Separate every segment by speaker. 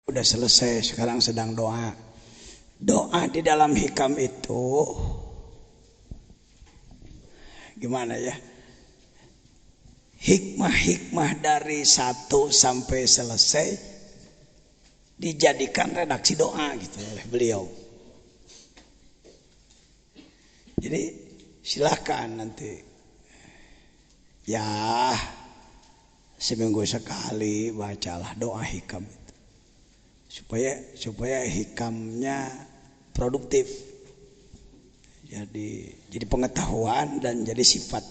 Speaker 1: Udah selesai, sekarang sedang doa. Doa di dalam hikam itu gimana ya? Hikmah-hikmah dari 1 sampai selesai dijadikan redaksi doa gitu oleh beliau. Jadi silakan nanti ya seminggu sekali bacalah doa hikam itu supaya hikamnya produktif, jadi pengetahuan dan jadi sifat,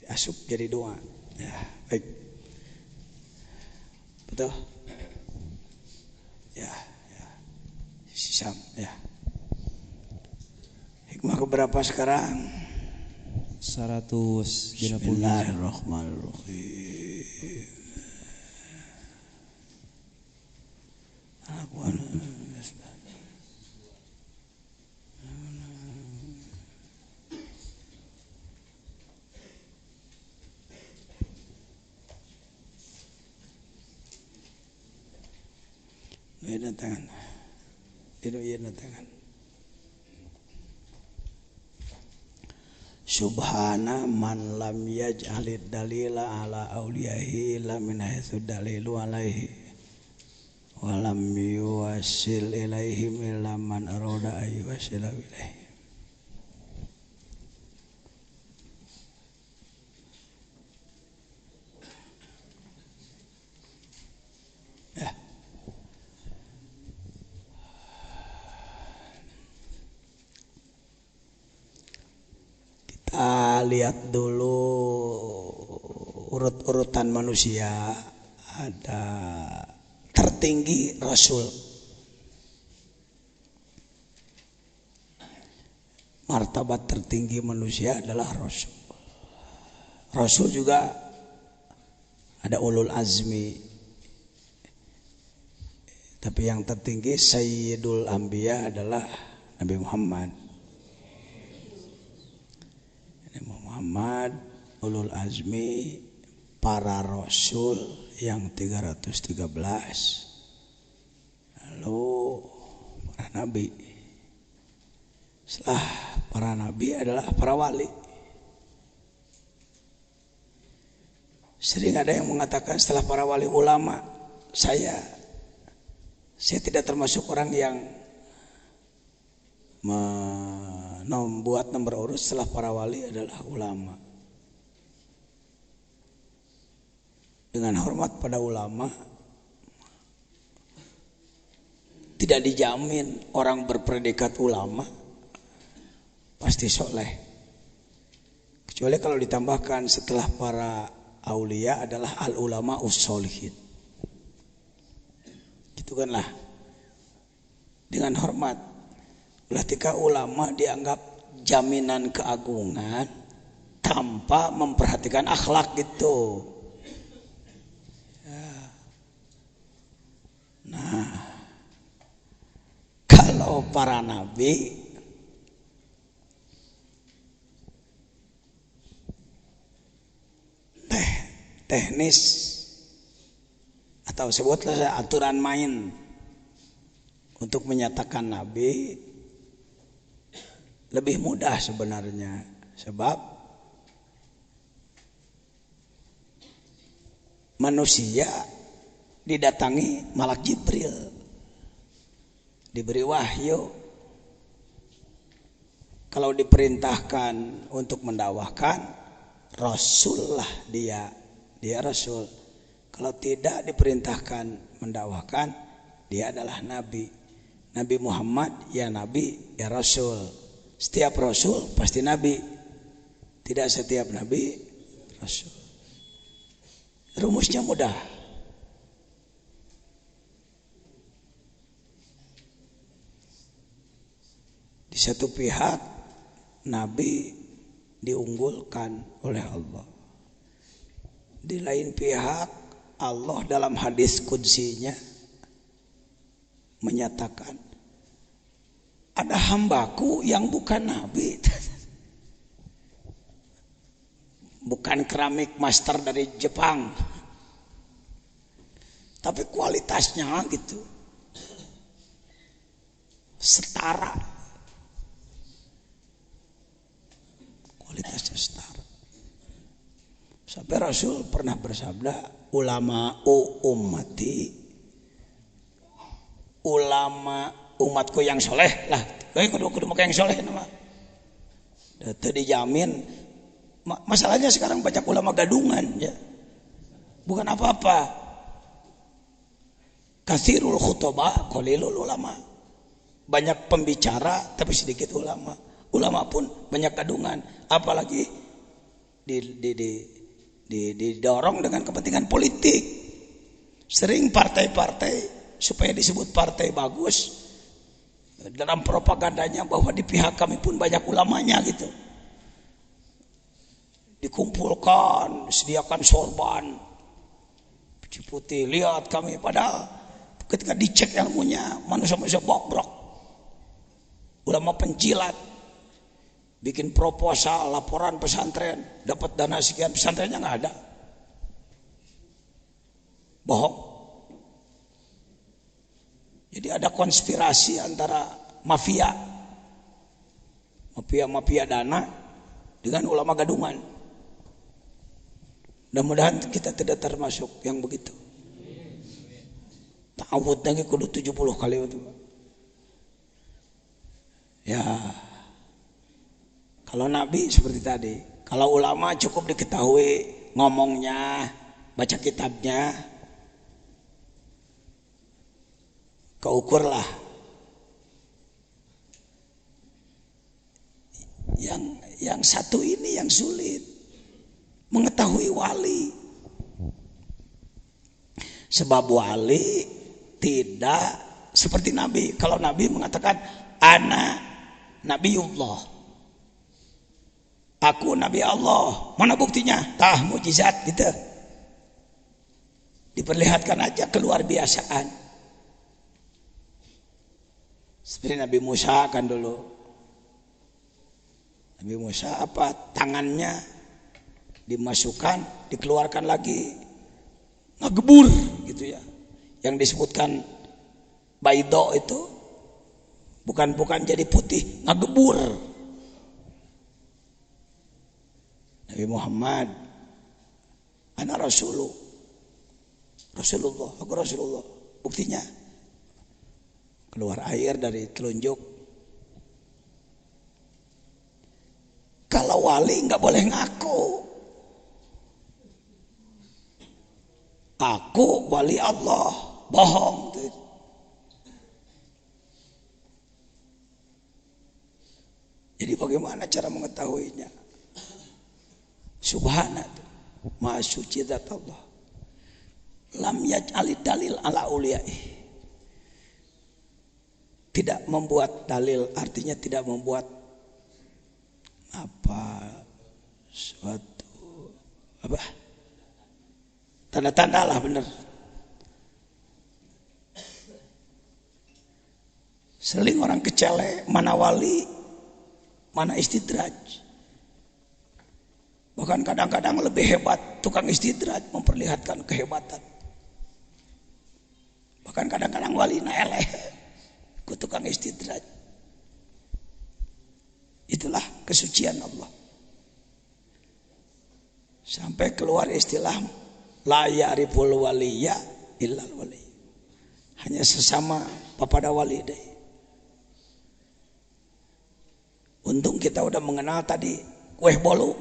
Speaker 1: asup jadi doa. Ya baik, betul ya, sisam ya. Hikmah keberapa sekarang?
Speaker 2: 130.
Speaker 1: Bismillahirrahmanirrahim. Subhana man lam yaj'alid dalila ala awliyahi la min haitsu dalilu alaihi wa lam yuwassil ilaihim illa man arada ayyuwassila ilaihi. Ya. Kita lihat dulu urut-urutan manusia. Ada tertinggi Rasul. Martabat tertinggi manusia adalah Rasul. Rasul juga ada ulul azmi. Tapi yang tertinggi Sayyidul Anbiya adalah Nabi Muhammad. Muhammad, ulul azmi, para rasul yang 313, lalu para nabi. Setelah para nabi adalah para wali. Sering ada yang mengatakan setelah para wali ulama. Saya tidak termasuk orang yang membuat nomor urut. Setelah para wali adalah ulama. Dengan hormat pada ulama, tidak dijamin orang berpredikat ulama pasti soleh, kecuali kalau ditambahkan setelah para aulia adalah al ulama ussolihin. Gitu kan lah, dengan hormat. Ketika ulama dianggap jaminan keagungan tanpa memperhatikan akhlak gitu. Ya. Nah, kalau para nabi teknis atau sebutlah aturan main untuk menyatakan nabi lebih mudah sebenarnya, sebab manusia didatangi malak Jibril, diberi wahyu. Kalau diperintahkan untuk mendakwahkan, rasul lah dia rasul. Kalau tidak diperintahkan mendakwahkan, dia adalah nabi. Nabi Muhammad ya nabi ya rasul. Setiap rasul pasti nabi, tidak setiap nabi rasul. Rumusnya mudah. Di satu pihak nabi diunggulkan oleh Allah. Di lain pihak Allah dalam hadis qudsinya menyatakan ada hambaku yang bukan nabi, bukan keramik master dari Jepang, tapi kualitasnya gitu setara, kualitasnya setara. Sampai Rasul pernah bersabda, ulama ummati, ulama umatku yang soleh lah, kudu yang soleh nama. Itu dijamin. Masalahnya sekarang banyak ulama gadungan ya, bukan apa-apa. Katsirul khutbah qalilul ulama, banyak pembicara tapi sedikit ulama. Ulama pun banyak gadungan, apalagi didorong dengan kepentingan politik. Sering partai-partai supaya disebut partai bagus, dalam propagandanya bahwa di pihak kami pun banyak ulamanya gitu. Dikumpulkan, sediakan sorban, baju putih, lihat kami. Padahal ketika dicek ilmunya, manusia-manusia bobrok, ulama penjilat, bikin proposal, laporan pesantren, dapat dana sekian, pesantrennya nggak ada, bohong. Jadi ada konspirasi antara mafia dana dengan ulama gadungan. Mudah-mudahan kita tidak termasuk yang begitu. Ta'awud lagi kudu 70 kali itu. Ya. Kalau Nabi seperti tadi, kalau ulama cukup diketahui ngomongnya, baca kitabnya, keukurlah. Yang satu ini yang sulit, mengetahui wali. Sebab wali tidak seperti Nabi. Kalau Nabi mengatakan ana Nabiullah, aku Nabi Allah, mana buktinya? Tah mujizat gitu, diperlihatkan aja keluar biasaan. Seperti Nabi Musa kan dulu, Nabi Musa apa, tangannya dimasukkan, dikeluarkan lagi, ngagebur gitu ya. Yang disebutkan baido itu bukan jadi putih, ngagebur. Nabi Muhammad, ana Rasulullah, aku Rasulullah. Buktinya keluar air dari telunjuk. Kalau wali nggak boleh ngaku, aku wali Allah, bohong. Jadi bagaimana cara mengetahuinya? Subhanallah, maha suci zat Allah. Lam yaj'alid dalil ala uliyai. Tidak membuat dalil, artinya tidak membuat suatu tanda-tanda lah, benar. Seling orang kecele, mana wali, mana istidraj. Bahkan kadang-kadang lebih hebat tukang istidraj, memperlihatkan kehebatan. Bahkan kadang-kadang wali naeleh ku tukang istidraj. Itulah kesucian Allah. Sampai keluar istilah la ya'riful waliya illal wali. Hanya sesama papada wali deh. Untung kita udah mengenal tadi kueh bolu.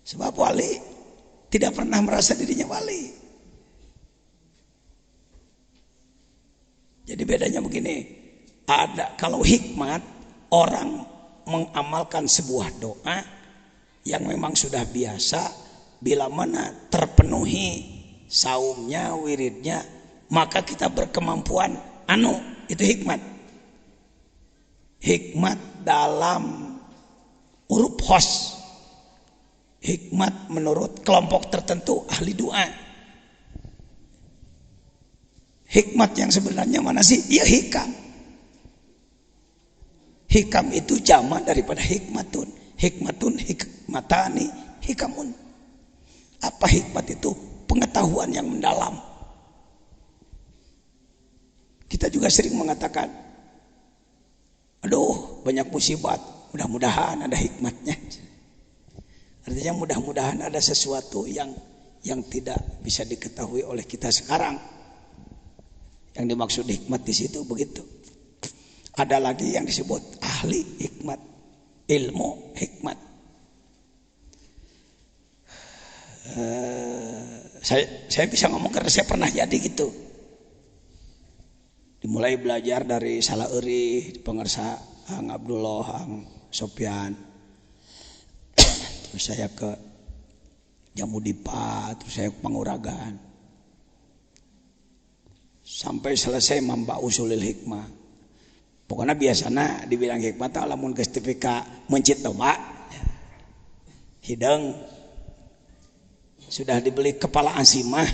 Speaker 1: Sebab wali tidak pernah merasa dirinya wali. Jadi bedanya begini. Ada kalau hikmat, orang mengamalkan sebuah doa yang memang sudah biasa, bila mana terpenuhi saumnya, wiridnya, maka kita berkemampuan itu hikmat. Hikmat dalam huruf khos, hikmat menurut kelompok tertentu ahli doa. Hikmat yang sebenarnya mana sih? Ya hikam. Hikam itu jamak daripada hikmatun. Hikmatun, hikmatani, hikamun. Apa hikmat itu? pengetahuan yang mendalam. Kita juga sering mengatakan, aduh banyak musibat, mudah-mudahan ada hikmatnya. Artinya mudah-mudahan ada sesuatu yang tidak bisa diketahui oleh kita sekarang. Yang dimaksud hikmat di situ begitu. Ada lagi yang disebut ahli hikmat, ilmu hikmat. Saya bisa ngomong karena saya pernah jadi gitu. Dimulai belajar dari Salaeri, pengersa Ang Abdullah, Ang Sofyan. Terus saya ke Jamudipa, terus saya ke Panguragan. Sampai selesai Mamba Usulil Hikmah. Pokoknya biasanya dibilang hikmah teh lamun geus tepi ka mencit domba. Hideng sudah dibeli kepala ansimah.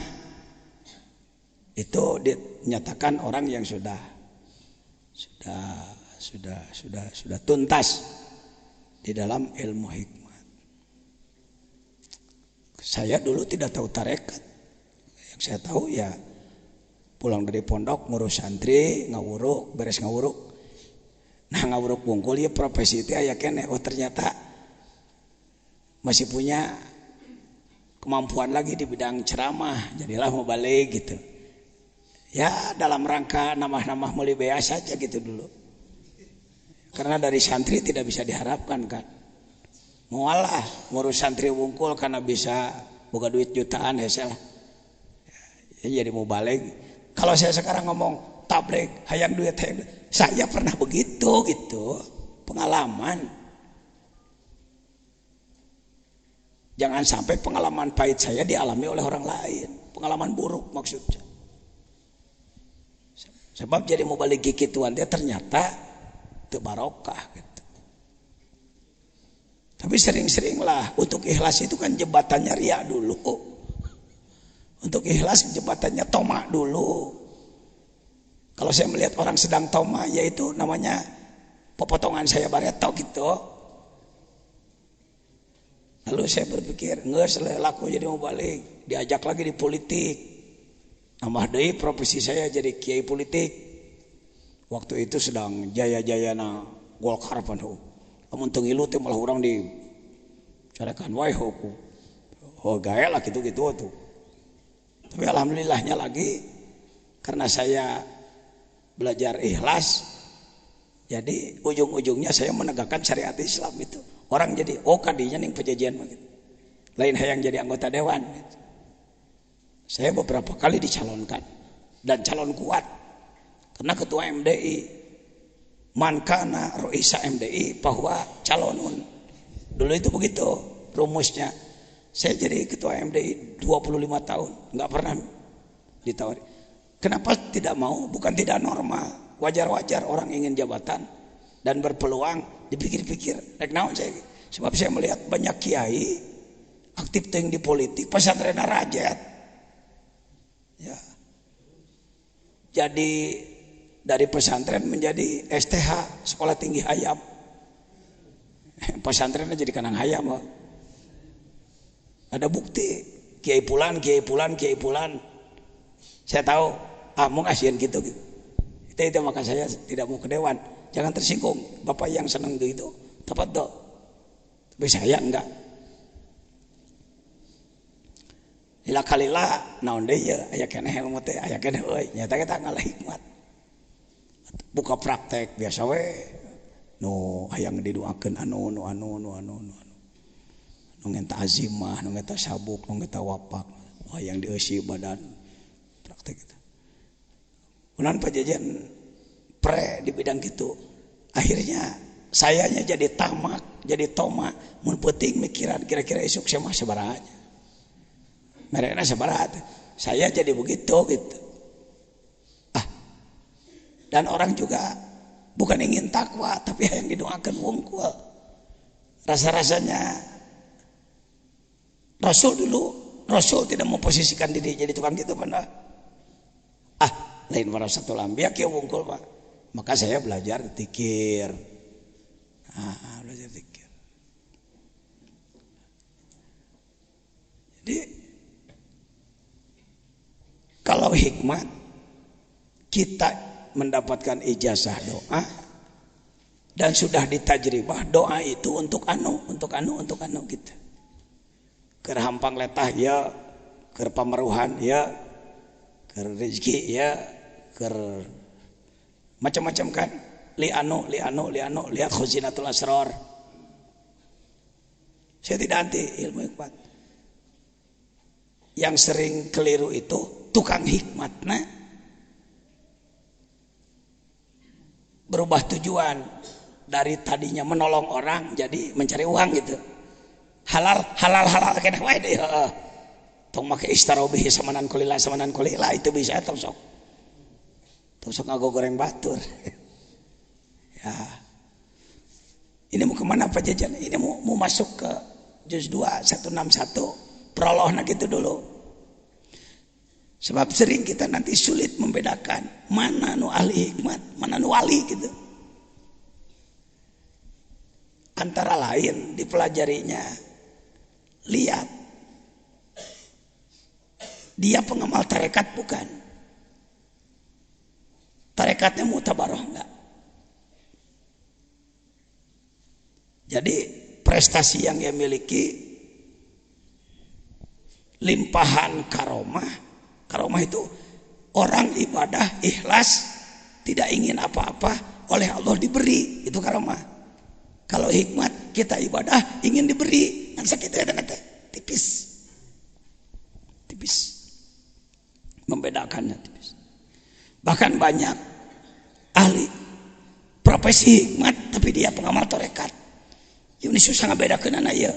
Speaker 1: Itu dinyatakan orang yang sudah tuntas di dalam ilmu hikmat. Saya dulu tidak tahu tarekat. Yang saya tahu ya pulang dari pondok ngurus santri, ngawuruk, beres ngawuruk. Nah ngawuruk bungkul ya profesi itu aya kene. Oh ternyata masih punya kemampuan lagi di bidang ceramah. Jadilah mau balik gitu. Ya dalam rangka namah-namah meuli bea saja gitu dulu. Karena dari santri tidak bisa diharapkan kan. Mualah ngurus santri wungkul karena bisa boga duit jutaan hese lah. Ya, jadi mau balik. Kalau saya sekarang ngomong tabligh hayang duit, saya pernah begitu gitu. Pengalaman. Jangan sampai pengalaman pahit saya dialami oleh orang lain. Pengalaman buruk maksudnya. Sebab jadi mau balik gigituan dia ternyata teu barokah gitu. Tapi sering-seringlah untuk ikhlas itu kan jembatannya ria dulu. Untuk ikhlas jembatannya toma dulu. Kalau saya melihat orang sedang toma yaitu namanya pepotongan saya bareto gitu. Lalu saya berpikir geus laku jadi mau balik, diajak lagi di politik. Nambah deui profesi saya jadi kiai politik. Waktu itu sedang jaya-jayana Golkar panu. Lamun teu ngilu teh malah urang di carekan wae hoku. Oh gawe lah gitu-gitu tuh. Tapi alhamdulillahnya lagi karena saya belajar ikhlas, jadi ujung-ujungnya saya menegakkan syariat Islam itu. Orang jadi kadinya ning pejajian begitu. Lain hayang jadi anggota dewan. Gitu. Saya beberapa kali dicalonkan dan calon kuat karena ketua MDI mankana roisa MDI bahwa calonun dulu itu begitu rumusnya. Saya jadi ketua MDI 25 tahun nggak pernah ditawari. Kenapa tidak mau? Bukan tidak normal, wajar-wajar orang ingin jabatan dan berpeluang. Dipikir-pikir rek naon saya sebab saya melihat banyak kiai aktif teuing di politik pesantren rajat. Ya. Jadi dari pesantren menjadi STH sekolah tinggi hayam. Pesantrennya jadi kanang hayam. Ada bukti kiai pulan. Saya tahu mau ngasihin gitu. Itu maka saya tidak mau ke dewan. Jangan tersinggung. Bapak yang senang gitu. Tepat dong. Tapi saya enggak. Ila kalila naon deui ya aya keneh ilmu teh aya keneh euy nyata kita ngalah hikmat. Buka praktek biasa we nu hayang didoakeun anu ngenta azimah nu ngenta sabuk nu ngenta wapak hayang dieusi badan praktek itu. Unan pajajan pre di bidang gitu. Akhirnya sayanya jadi tamak, jadi toma mun peuting mikiran kira-kira esuk saya mah sabaraha. Mereka sebarat, saya jadi begitu gitu. Dan orang juga bukan ingin takwa, tapi yang didoakan wungkul. Rasa-rasanya Rasul tidak memposisikan diri jadi tukang gitu benar. Lain warasatul anbiya kieu wungkul Pak. Maka saya belajar zikir. Belajar zikir. Jadi Kalau hikmat kita mendapatkan ijazah doa dan sudah ditajribah doa itu untuk anu gitu. Keur hampang letah ya, keur pameruhan ya, keur rezeki ya, keur macam-macam kan. Li anu lihat khuzinatul asrar. Saya tidak anti ilmu hikmat. Yang sering keliru itu tukang hikmatna berubah tujuan dari tadinya menolong orang jadi mencari uang gitu. Halal kena wae deh. Tong make istarobihi samanan kulila itu bisa tong sok. Tong sok ngago goreng batur. Ya. Ini mau kemana Pak Jajan? Ini mau masuk ke juz 2 161 prologna gitu dulu. Sebab sering kita nanti sulit membedakan mana nu ahli hikmat, mana nu wali gitu. Antara lain dipelajarinya, lihat dia pengamal tarekat bukan, tarekatnya mutabaroh enggak. Jadi prestasi yang dia miliki limpahan karomah itu orang ibadah ikhlas tidak ingin apa-apa oleh Allah diberi, itu karomah. Kalau hikmat kita ibadah ingin diberi, kan sakit ya tipis membedakannya tipis. Bahkan banyak ahli profesi hikmat tapi dia pengamal tarekat. Ini susah ngebedakeun ya.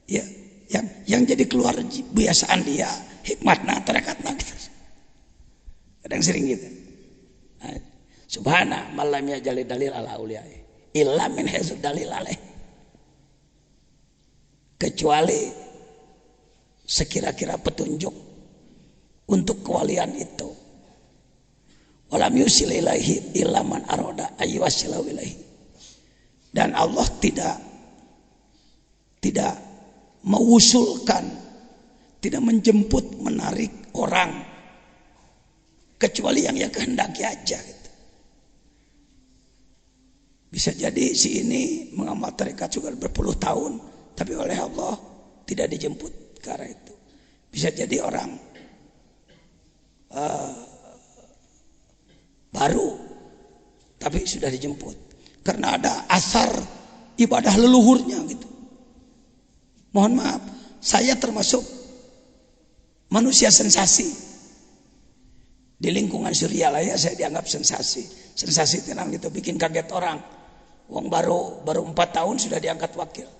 Speaker 1: Ya, yang jadi keluar kebiasaan dia hikmatna tarekatna gitu. Kadang sering gitu. Nah, subhana malam ya jalil dalil ala auliyai illa min haitsu dalil alaih. Kecuali sekira-kira petunjuk untuk kewalian itu. Walam yusil ilaihi illa man arada ayyusilau ilaihi. Dan Allah tidak mewusulkan, tidak menjemput, menarik orang kecuali yang kehendaki aja gitu. Bisa jadi si ini mengamal tarekat juga berpuluh tahun, tapi oleh Allah tidak dijemput ke arah itu. Bisa jadi orang baru, tapi sudah dijemput karena ada asar ibadah leluhurnya gitu. Mohon maaf, saya termasuk manusia sensasi. Di lingkungan Suryalaya saya dianggap sensasi. Sensasi tenang gitu, bikin kaget orang. Wong baru 4 tahun sudah diangkat wakil.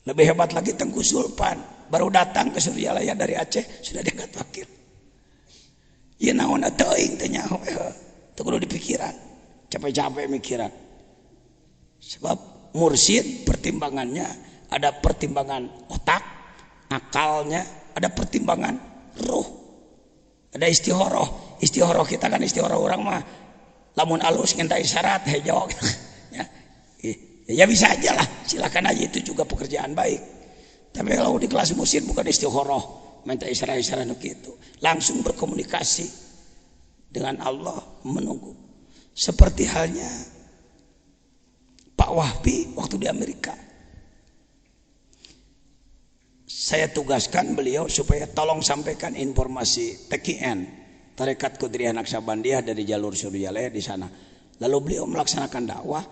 Speaker 1: Lebih hebat lagi Tengku Sulpan, baru datang ke Suryalaya dari Aceh sudah diangkat wakil. Ieu naon teuing teh nyaho teu kudu dipikiran. Capek-capek mikiran. Sebab mursyid pertimbangannya ada pertimbangan otak, akalnya, ada pertimbangan ruh, ada istihoroh. Istihoroh kita kan istihoroh orang mah lamun alus ngenta isyarat hejo gitu. Ya bisa aja lah, silakan aja, itu juga pekerjaan baik. Tapi kalau di kelas mursyid bukan istihoroh, minta isyarat-isyarat gitu, langsung berkomunikasi dengan Allah, menunggu. Seperti halnya Pak Wahbi waktu di Amerika. Saya tugaskan beliau supaya tolong sampaikan informasi TKN, Tarekat Qudriyah Naqsabandiyah dari jalur Suryalaya di sana. Lalu beliau melaksanakan dakwah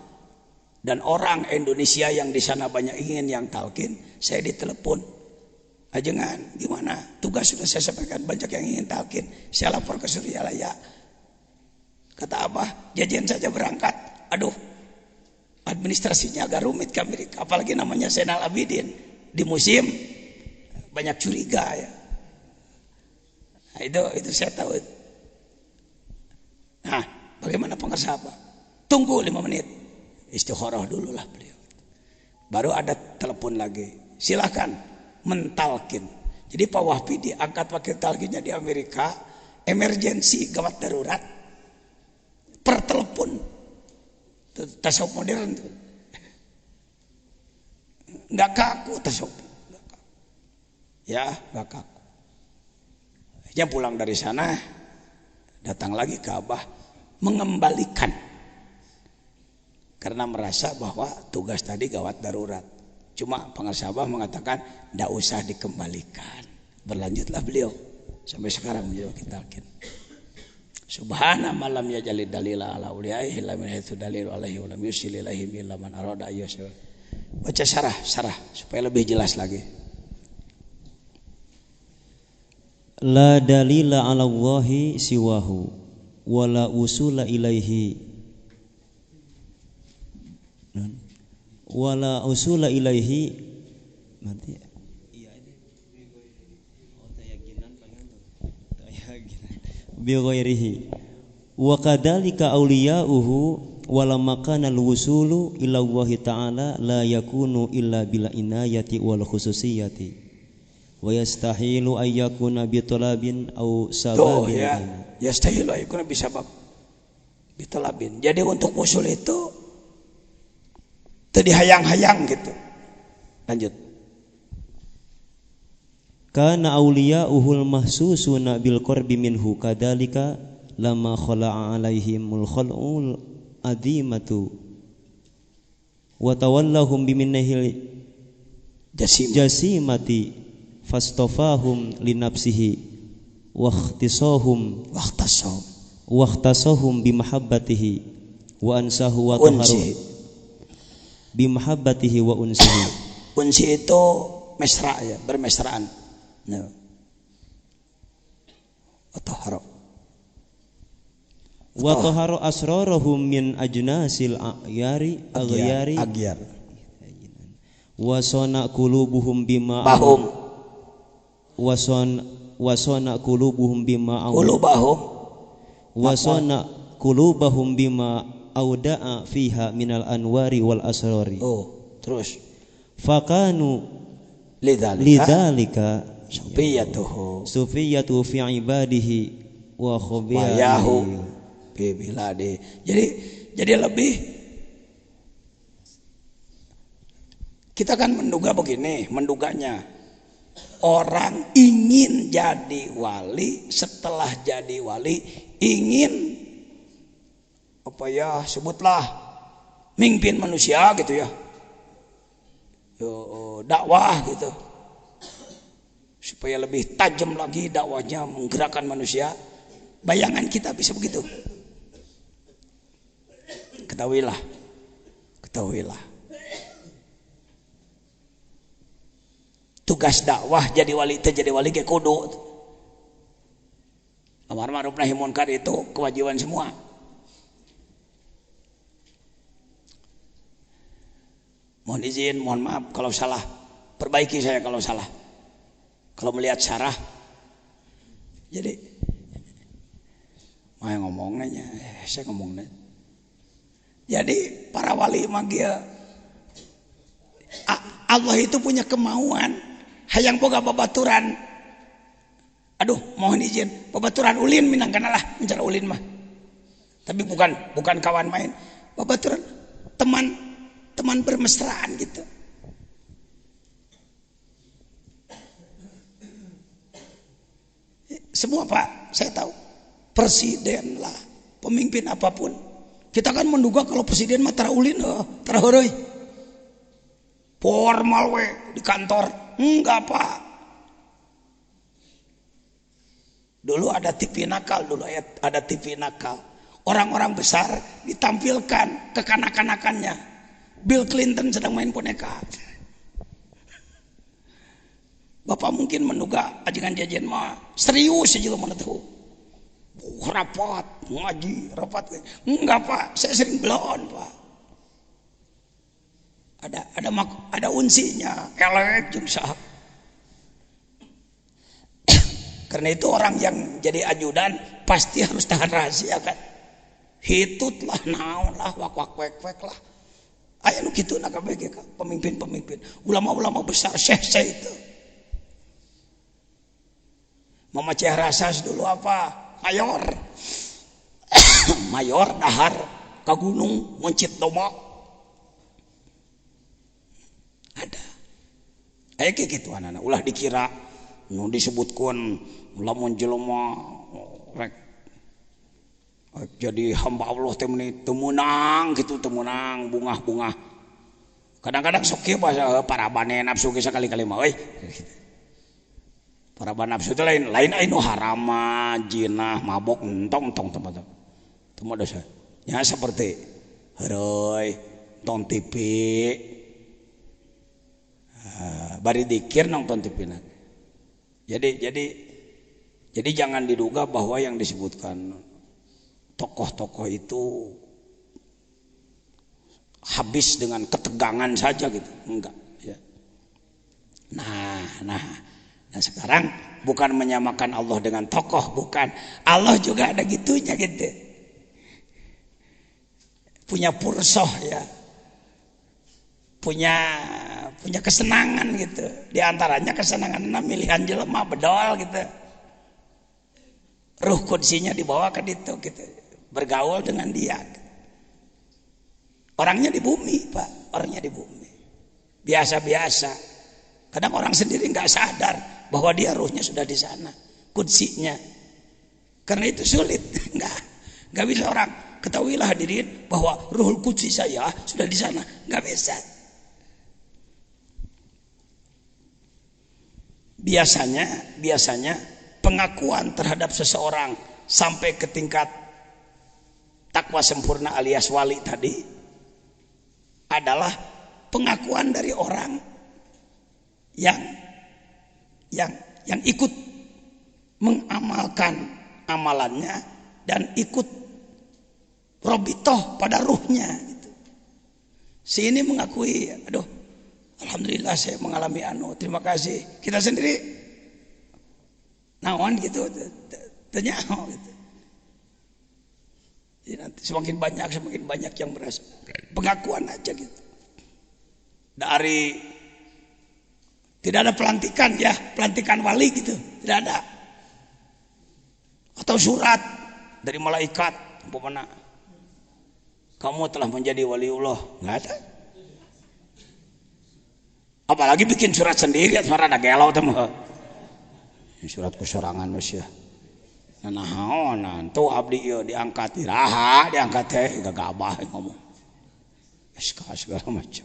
Speaker 1: dan orang Indonesia yang di sana banyak ingin yang talqin, saya ditelepon. Ajengan, gimana? Tugas sudah saya sampaikan, banyak yang ingin talqin. Saya lapor ke Suryalaya. Kata Abah, jajan saja berangkat. Aduh, administrasinya agak rumit ke Amerika, apalagi namanya Zainal Abidin di musim banyak curiga ya. Nah, itu saya tahu. Nah, bagaimana pengersa apa? Tunggu 5 menit, istikharah dulu lah beliau. Baru ada telepon lagi, silakan mentalkin. Jadi Pak Wahbi diangkat wakil talkinnya di Amerika, emergensi gawat darurat, per telepon. Tasawuf modern tuh. Enggak kaku tasawuf. Ya, enggak kaku. Dia pulang dari sana, datang lagi ke Abah, mengembalikan. Karena merasa bahwa tugas tadi gawat darurat. Cuma pengarsa Abah mengatakan, tidak usah dikembalikan. Berlanjutlah beliau. Sampai sekarang beliau kita yakin. Subhana malam ya jalid dalila ala uliyaihi lam yahitsu dalilu alaihi wa lam yusil ilaihim illa man arada ayyasha. Baca syarah supaya lebih jelas lagi.
Speaker 2: La dalila 'ala Allahi siwahu wala usula ilaihi wala usula ilaihi mati bi ghairihi wa kadzalika awliya'uhu wala makana al-wusulu ila Allah ta'ala la yakunu illa bil inayati wal khususiyati wa yastahilu ay yakuna bi talabin aw sababin.
Speaker 1: Ya, yastahilu ay yakuna bi sabab bi talabin. Jadi untuk usul itu tadi hayang-hayang gitu. Lanjut.
Speaker 2: Kana awliya'uhul mahsusuna bil qurbi minhu kadzalika lama khala'a alaihimul khal'ul adimatu wa tawallahum biminahil jasimati fastafahum li nafsihi wa ikhtasahum bi mahabbatihi wa ansahu wa taharu bi mahabbatihi wa unsihi.
Speaker 1: Unsi itu mesra ya, bermesraan. No.
Speaker 2: Wa taharu asrarahum min ajnasil aghyari wa sana qulubuhum bima
Speaker 1: bahum
Speaker 2: wa sana qulubuhum bima qulubahum bima auda'a fiha minal anwari wal asrari.
Speaker 1: Terus
Speaker 2: fakanu lidzalika sufiyatu fi ibadihi wa khabiyahu
Speaker 1: bi biladi. Jadi lebih kita kan menduganya orang ingin jadi wali, setelah jadi wali ingin sebutlah mimpin manusia gitu ya, dakwah gitu, supaya lebih tajam lagi dakwahnya, menggerakkan manusia. Bayangan kita bisa begitu. Ketahuilah tugas dakwah jadi wali ke kudu amar ma'ruf nahi munkar, itu kewajiban semua. Mohon izin, mohon maaf kalau salah, perbaiki saya kalau salah, kalau melihat syarah. Jadi mau ngomongnya saya ngomongnya. Jadi para wali magia Allah itu punya kemauan hayang boga babaturan. Aduh, mohon izin, babaturan ulin minangkanalah mencara ulin mah. Tapi bukan kawan main. Babaturan teman bermesraan gitu. Semua Pak, saya tahu. Presiden lah, pemimpin apapun. Kita kan menduga kalau presiden mah tara ulin, tara heureui. Formal we di kantor. Enggak Pak. Dulu ada TV nakal, Orang-orang besar ditampilkan kekanak-kanakannya. Bill Clinton sedang main boneka. Bapak mungkin menduga ajengan jajan mah serius aja lo mana tahu. Rapat, ngaji, rapat. Enggak Pak, saya sering belon Pak. Ada unsinya, elek jeung saha. Karena itu orang yang jadi ajudan pasti harus tahan rahasia kan. Hitut lah, naon lah, wak-wak lah. Aya nu kitu na kabeh pemimpin-pemimpin, ulama-ulama besar, syekh itu. Mama Ceh Rasas dulu apa? Mayor dahar ka gunung mencit domba. Ada. Aya kitu anak ulah dikira nu disebutkeun lamun jelema rek jadi hamba Allah teh meuni teu meunang kitu, teu meunang bungah-bungah. Kadang-kadang sok kieu parabane nafsu ge sakali-kali mah euy. Paraban nafsu teh lain anu haram, jinah, mabok, entong tempat. Teu mah dosa. Nya seperti heureui nonton TV. Bari dikir nonton TV. Jadi jangan diduga bahwa yang disebutkan tokoh-tokoh itu habis dengan ketegangan saja gitu, enggak ya. Nah sekarang bukan menyamakan Allah dengan tokoh, bukan. Allah juga ada gitunya gitu, punya pursoh ya, punya kesenangan gitu. Di antaranya kesenangan milihan jelema bedol gitu, ruh kudusinya dibawa ke ditu gitu, bergaul dengan dia. Orangnya di bumi, Pak. Orangnya di bumi. Biasa-biasa. Kadang orang sendiri nggak sadar bahwa dia ruhnya sudah di sana, kudsinya. Karena itu sulit. Nggak bisa orang. Ketahuilah hadirin bahwa ruhul kudsi saya sudah di sana. Nggak bisa. Biasanya pengakuan terhadap seseorang sampai ke tingkat takwa sempurna alias wali tadi adalah pengakuan dari orang yang ikut mengamalkan amalannya dan ikut robitoh pada ruhnya gitu. Si ini mengakui, aduh alhamdulillah saya mengalami terima kasih. Kita sendiri naon gitu, ternyaho gitu. Jadi nanti semakin banyak yang merasa pengakuan aja gitu. Dari tidak ada pelantikan wali gitu, tidak ada. Atau surat dari malaikat, umpamana kamu telah menjadi waliullah, nggak ada. Apalagi bikin surat sendiri, surat ada gelau teman. Surat kesorangan manusia. Nahonan tuh abdi ieu diangkat iraha diangkat teh gagabah ngomong SK segala macam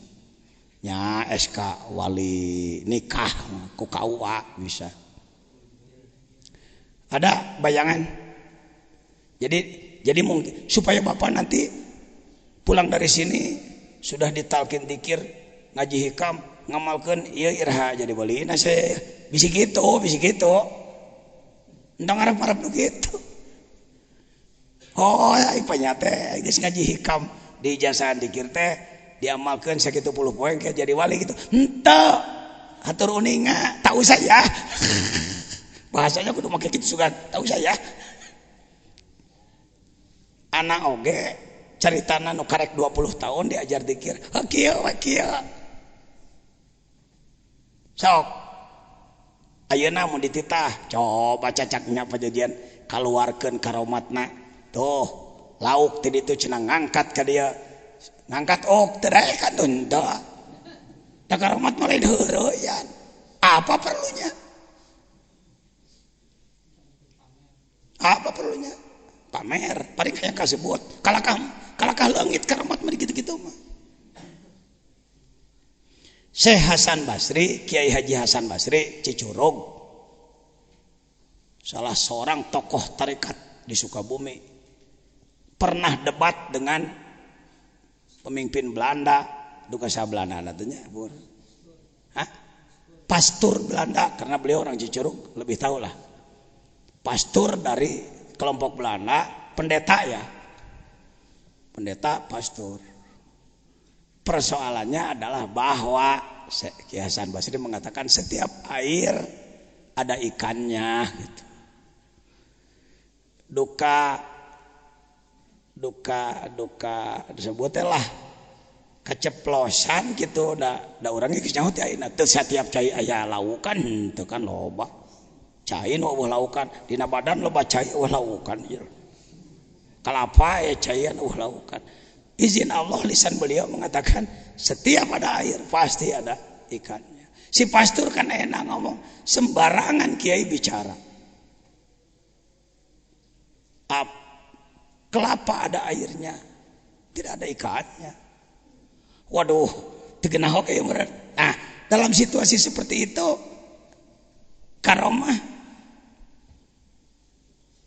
Speaker 1: nya SK wali nikah ku KUA bisa ada bayangan. Jadi mungkin supaya Bapak nanti pulang dari sini sudah ditalkin dikir ngaji hikam ngamalkeun ieu iraha jadi wali nah saya bisi gitu entong harap begitu. Oh ya ipanya teh geus ngaji hikam di ijazah dikir teh diamalkeun sakitu 10 poe kayak jadi wali gitu. Henteu. Hatur uninga, tahu saya. Bahasanya kudu make kitu sugan, tahu saya. Anak oge caritana nu karek 20 tahun diajar dikir. Kieu. Sok ayeuna mun dititah coba cacaknya pajajian kaluarkeun karomatna tuh lauk ti ditu cenah ngangkat ka dia ngangkat teu daek ka teu da karomat mah lain heureuyan apa perlunya pamer paling hayang kasebut kalakah leungit karomat mah gitu-gitu mah. Syekh Hasan Basri, Kiai Haji Hasan Basri Cicurug, salah seorang tokoh tarekat di Sukabumi, pernah debat dengan pemimpin Belanda, duka sa Belanda nantinya, pastur Belanda, karena beliau orang Cicurug lebih tahu lah. Pastur dari kelompok Belanda, pendeta pastur. Persoalannya adalah bahwa Kiai Hasan Basri mengatakan setiap air ada ikannya gitu. Duka disebutnya lah keceplosan gitu da urang geus nyaho teh ayeuna teu setiap cai aya laukan teu kan loba cai nu eueuh laukan dina badan loba cai eueuh laukan kalapa cai eueuh laukan. Izin Allah lisan beliau mengatakan setiap ada air pasti ada ikannya. Si pastor kan enak ngomong, sembarangan kiai bicara. Kelapa ada airnya, tidak ada ikannya. Waduh, dikenal kayak berat. Nah, dalam situasi seperti itu, karomah.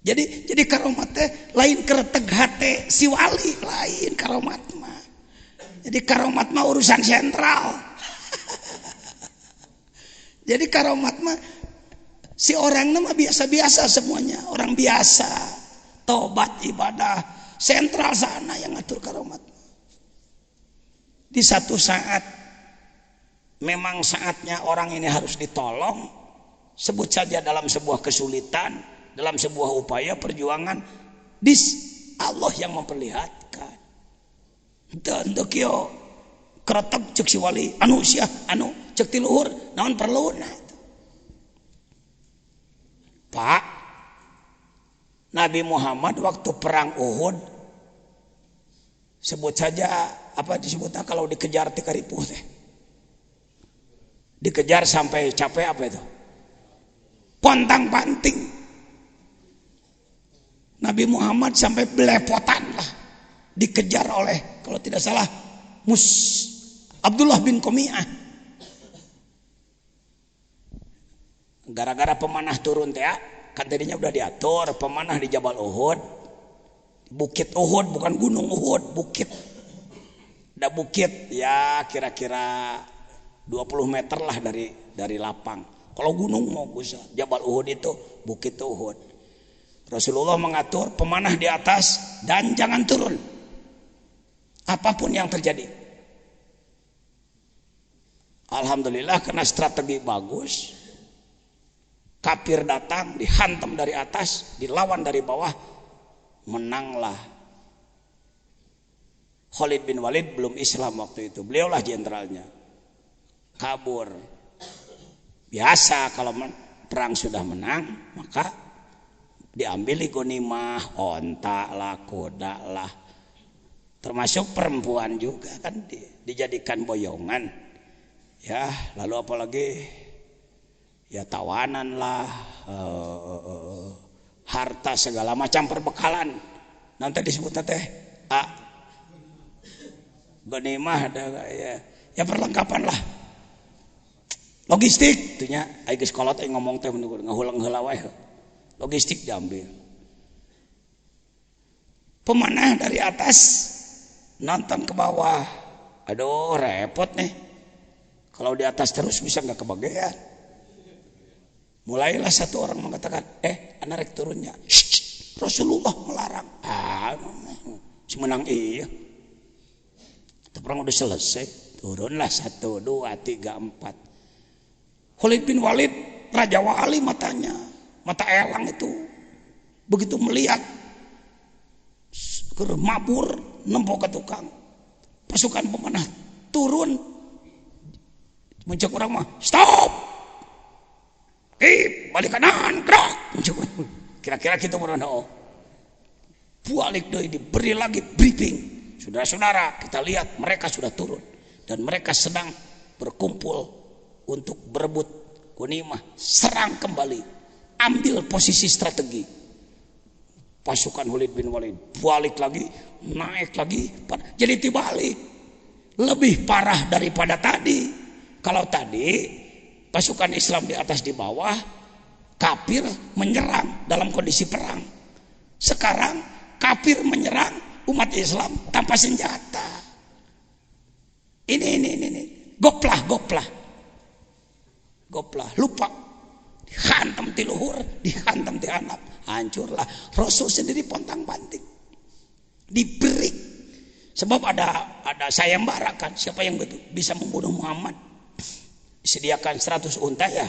Speaker 1: Jadi karomat teh lain kereteg hate si wali, lain karomat mah. Jadi karomat mah urusan sentral. Jadi karomat mah si orang mah biasa-biasa semuanya, orang biasa. Tobat ibadah sentral sana yang ngatur karomat. Di satu saat memang saatnya orang ini harus ditolong, sebut saja dalam sebuah kesulitan, dalam sebuah upaya perjuangan, Allah yang memperlihatkan. Untuk yo keretep cek si wali anu sia anu cek ti luhur naon perlu na Pak Nabi Muhammad waktu perang Uhud, sebut saja apa disebutnya kalau dikejar ti karipuh teh, dikejar sampai capek apa itu, pontang panting. Nabi Muhammad sampai belepotan lah, dikejar oleh kalau tidak salah Abdullah bin Qami'ah. Gara-gara pemanah turun teh, kan tadinya udah diatur pemanah di Jabal Uhud, Bukit Uhud, bukan Gunung Uhud, bukit. Ada bukit ya kira-kira 20 meter lah dari lapang. Kalau gunung mau bisa, Jabal Uhud itu Bukit Uhud. Rasulullah mengatur pemanah di atas dan jangan turun. Apapun yang terjadi. Alhamdulillah karena strategi bagus. Kafir datang, dihantam dari atas, dilawan dari bawah, menanglah. Khalid bin Walid belum Islam waktu itu, beliaulah jenderalnya. Kabur. Biasa kalau perang sudah menang, maka diambil ghanimah, onta lah, kuda lah, termasuk perempuan juga kan dijadikan boyongan. Ya, lalu apalagi ya tawanan lah, harta segala macam perbekalan. Nanti disebut teh ghanimah ada ya perlengkapan lah. Logistik tuhnya ai geus kolot ngomong teh ngahulang heula wae. Logistik diambil. Pemanah dari atas nonton ke bawah. Aduh repot nih. Kalau di atas terus bisa nggak kebagian. Mulailah satu orang mengatakan, anak rek turunnya. Rasulullah melarang. Semenang iya. Perang udah selesai. Turunlah 1, 2, 3, 4. Khalid bin Walid, Raja Wali matanya. Mata elang itu begitu melihat mabur nempok ke tukang, pasukan pemanah turun mencek orang mah stop, balik kanan gerak, kira-kira gitu merendah. Balik doi diberi lagi briefing, saudara-saudara kita lihat mereka sudah turun dan mereka sedang berkumpul untuk berebut ghanimah, serang kembali. Ambil posisi strategi. Pasukan Khalid bin Walid balik lagi, naik lagi, jadi dibalik. Lebih parah daripada tadi. Kalau tadi pasukan Islam di atas di bawah, kafir menyerang dalam kondisi perang. Sekarang kafir menyerang umat Islam tanpa senjata. Ini. Goplah. Lupa. Dihantam di luhur, dihantam di hanap, hancurlah. Rasul sendiri pontang-panting, diberi. Sebab ada sayembara kan, siapa yang bisa membunuh Muhammad? Disediakan 100 unta ya.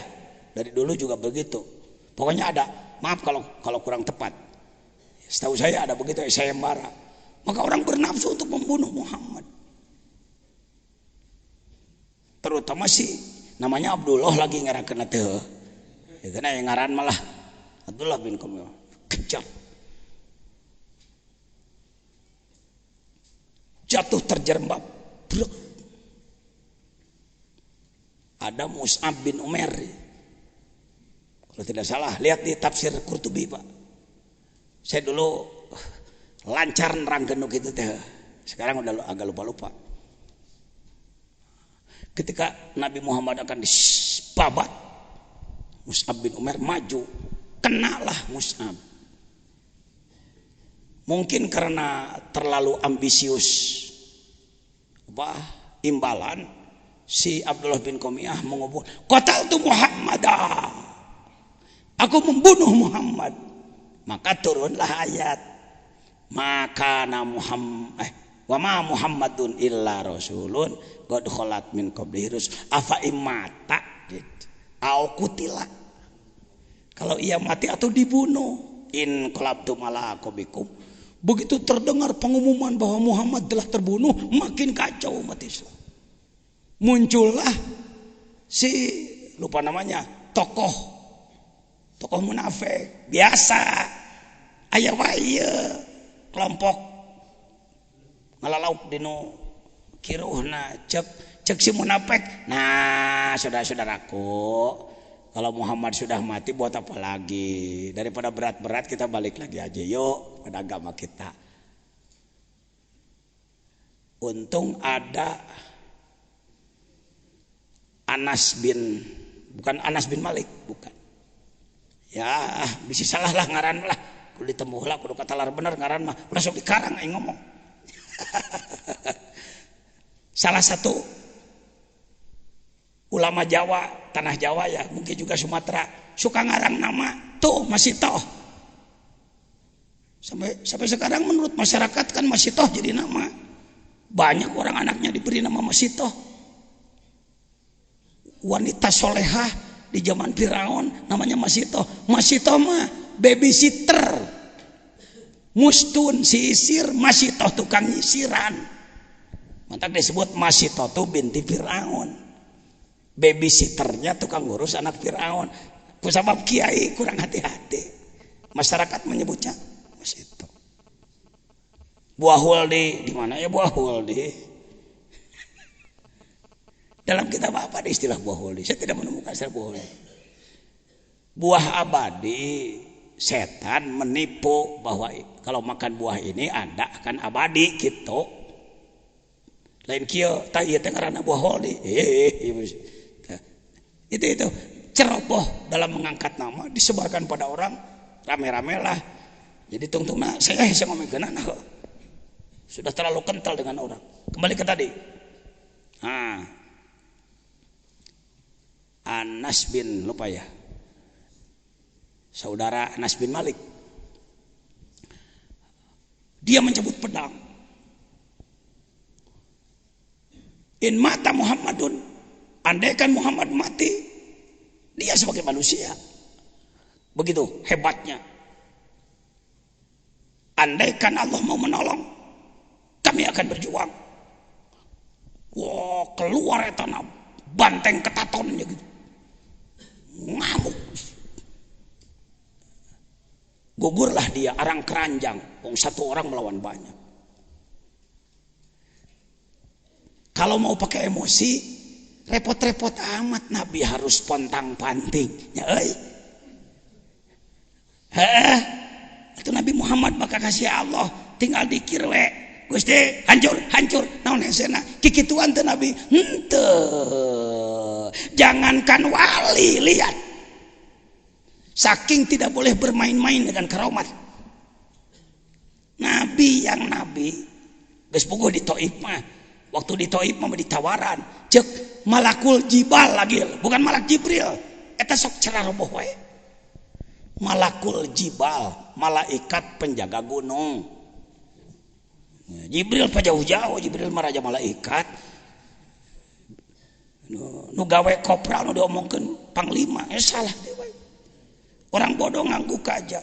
Speaker 1: Dari dulu juga begitu. Pokoknya ada, maaf kalau kurang tepat. Setahu saya ada begitu sayembara. Maka orang bernafsu untuk membunuh Muhammad. Terutama si namanya Abdullah lagi ngarakeun teh. Ya, karena yang ngaran malah Abdullah bin Qami'ah kejam, jatuh terjerembab. ada Mus'ab bin Umair. Kalau tidak salah, lihat di tafsir Qurtubi, Pak. Saya dulu lancar nerangkeun gitu teh. Sekarang udah agak lupa-lupa. Ketika Nabi Muhammad akan disbabat, Mus'ab bin Umair maju, kenalah Mus'ab. Mungkin karena terlalu ambisius, imbalan, si Abdullah bin Qamiyah mengubur, qataltu Muhammadah. Aku membunuh Muhammad. Maka turunlah ayat, maka wa ma Muhammadun illa rasulun qad khalat min qablihi rusul afa imata gitu. Au kutila. Kalau ia mati atau dibunuh, in qalabtum ala aqabikum. Begitu terdengar pengumuman bahwa Muhammad telah terbunuh, makin kacau umat Islam. Muncullah si lupa namanya, tokoh munafik biasa, aya wae kelompok ngalalauk dinu kiruhna cek si munafik. Nah, saudara-saudaraku, kalau Muhammad sudah mati buat apa lagi? Daripada berat-berat kita balik lagi aja yuk pada agama kita. Untung ada bukan Anas bin Malik, bukan. Ya, bisa salah lah ngaran lah. Kudu ditembuh lah, kudu katalar bener ngaran mah. Ulah sok dikarang aing ngomong. Salah satu ulama Jawa, tanah Jawa ya, mungkin juga Sumatera, suka ngarang nama tuh Masitoh. Sampai sekarang menurut masyarakat kan Masitoh jadi nama. Banyak orang anaknya diberi nama Masitoh. Wanita solehah di zaman Firaun namanya Masitoh. Masitoh mah babysitter. Mustun sisir, Masitoh tukang nyisiran. Maka disebut Masitoh tuh binti Firaun. Babysitternya tukang ngurus anak Firaun. Kusabab kiai kurang hati-hati. Masyarakat menyebutnya Masitoh. Buah huldi di mana ya buah huldi? Dalam kitab apa ada istilah buah huldi? Saya tidak menemukan istilah buah huldi. Buah abadi, setan menipu bahwa kalau makan buah ini Anda akan abadi gitu. Lain kieu tah ieu teh ngaranna buah huldi. Itu ceroboh dalam mengangkat nama disebarkan pada orang rame-rame lah. Jadi tungtungna saya ngomongkeun nah, sudah terlalu kental dengan orang. Kembali ke tadi. Nah, Anas bin lupa ya, saudara Anas bin Malik, dia mencabut pedang. In mata Muhammadun, andaikan Muhammad mati, dia sebagai manusia, begitu hebatnya. Andaikan Allah mau menolong, kami akan berjuang. Wah, keluar tanah banteng ketatonnya gitu. Ngamuk, gugurlah dia arang keranjang. Satu orang melawan banyak. Kalau mau pakai emosi repot-repot amat, Nabi harus pontang-panting ya, itu Nabi Muhammad maka kasih Allah tinggal dikir we Gusti hancur naon hesena kikituan teh Nabi henteu. Jangankan wali, lihat saking tidak boleh bermain-main dengan karomat Nabi geus puguh di Thaif mah. Waktu di Thaif mah ditawaran cek malakul jibal lagi, bukan malak Jibril, eta sok ceraroboh wae. Malakul jibal, malaikat penjaga gunung. Jibril pa jauh-jauh, Jibril mah raja malaikat. Nu gawe kopral nu diomongkeun panglima, salah dewe. Orang bodoh ngangguk aja.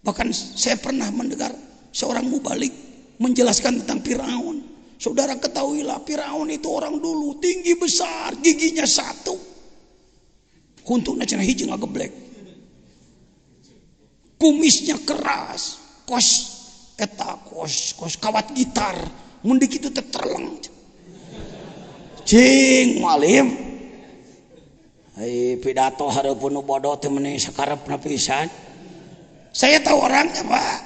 Speaker 1: Bahkan saya pernah mendengar seorang mubalik menjelaskan tentang Firaun. Saudara ketahuilah Firaun itu orang dulu tinggi besar, giginya satu. Kuntuna cenah hiji ngageblek. Kumisnya keras, kos kawat gitar, mun dikitu teh terleng. Cing malim. Pidato hareupeun nu bodoh teh meni sakarepna pisan. Saya tahu orangnya, Pak.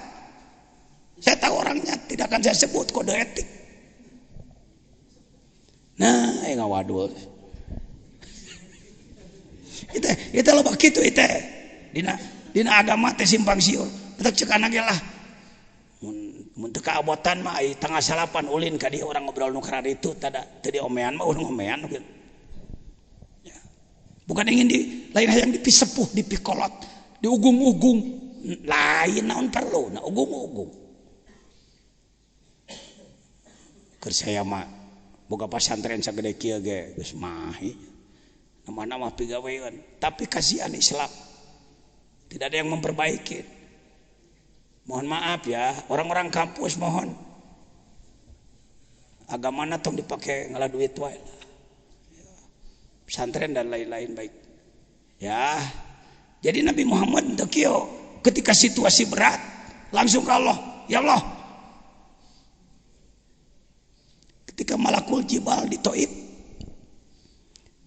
Speaker 1: Saya tahu orangnya, tidak akan saya sebut kode etik. Nah, ngawadul. Itu loba kitu itu. Dina agama teh simpang siur. Betak cekana ge lah. Mun teu kaabotan mah ai tanggal 8 ulin ka dieu orang ngobrol nu karari itu tada teu diomean mah urang ngomean gitu. Ya. Bukan ingin lain hayang dipisepuh, dipikolot, diugung-ugung. Lain naon perlu, na ugung-ugung. Keur saya mah boga pasantren sagede kieu ge geus mahi. Nama-nama pigawean, tapi kasihan Islam. Tidak ada yang memperbaiki. Mohon maaf ya, orang-orang kampus mohon. Agamana tong dipakai ngalah duit wae. Pesantren dan lain-lain baik. Ya. Jadi Nabi Muhammad teu kieu ketika situasi berat langsung ke Allah, ya Allah. Ketika Malakul Jibal di Taif,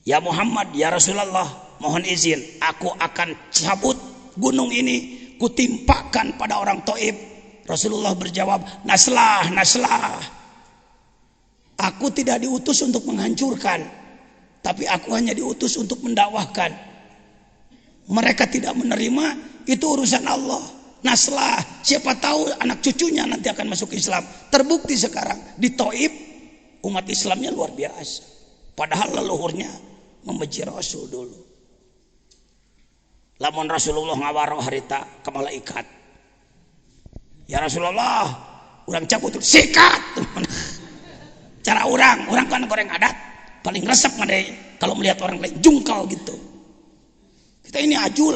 Speaker 1: ya Muhammad, ya Rasulullah, mohon izin, aku akan cabut gunung ini, kutimpakan pada orang Taif. Rasulullah berjawab, naslah, naslah. Aku tidak diutus untuk menghancurkan, tapi aku hanya diutus untuk mendakwahkan. Mereka tidak menerima, itu urusan Allah. Naslah, siapa tahu anak cucunya nanti akan masuk Islam. Terbukti sekarang di Taif umat Islamnya luar biasa. Padahal leluhurnya membenci Rasul dulu. Lamun Rasulullah ngawaroh harita ke malaikat, ya Rasulullah, urang cabut sikat. Cara orang kan goreng adat paling resep ngadai kalau melihat orang lain jungkal gitu. Kita ini aju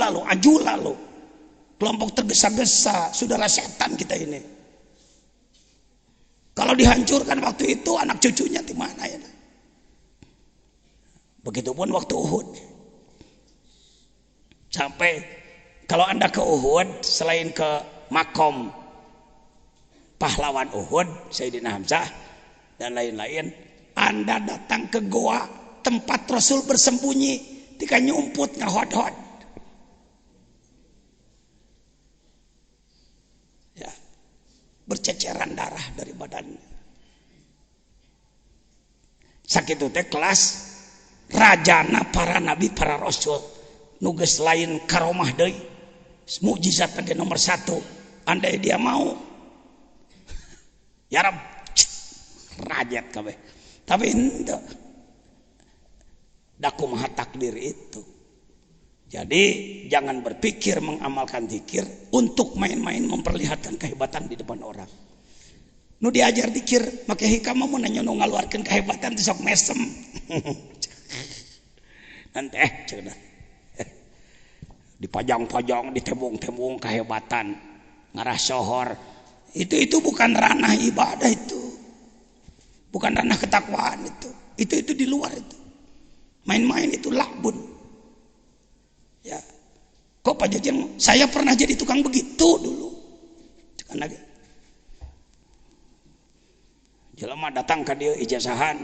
Speaker 1: lalu kelompok tergesa-gesa, saudara setan kita ini. Kalau dihancurkan waktu itu anak cucunya di mana ya? Begitupun waktu Uhud. Sampai kalau Anda ke Uhud, selain ke makom pahlawan Uhud, Sayyidina Hamzah dan lain-lain, Anda datang ke goa tempat Rasul bersembunyi, tika nyumput ngahod-hod. Ya, berceceran darah dari badannya. Sakitu teh kelas rajana para nabi, para rasul. Nugas lain karomah deui, mukjizat tadi nomor 1. Andai dia mau, ya Rab, rajat kabeh. Tapi henteu. Daku maha takdir itu. Jadi jangan berpikir mengamalkan zikir untuk main-main memperlihatkan kehebatan di depan orang. Nu diajar zikir make hikmah mun nanya nu ngaluarkeun kehebatan teh sok mesem. Nanti cenah. Dipajang-pajang, ditembung-tembung kehebatan, ngarah sohor. Itu bukan ranah ibadah itu. Bukan ranah ketakwaan itu. Itu di luar itu. Main-main itu lakbun. Ya. Kok Pak Jajang, saya pernah jadi tukang begitu dulu. Cekan lagi. Jelema datang ke dia ijazahan.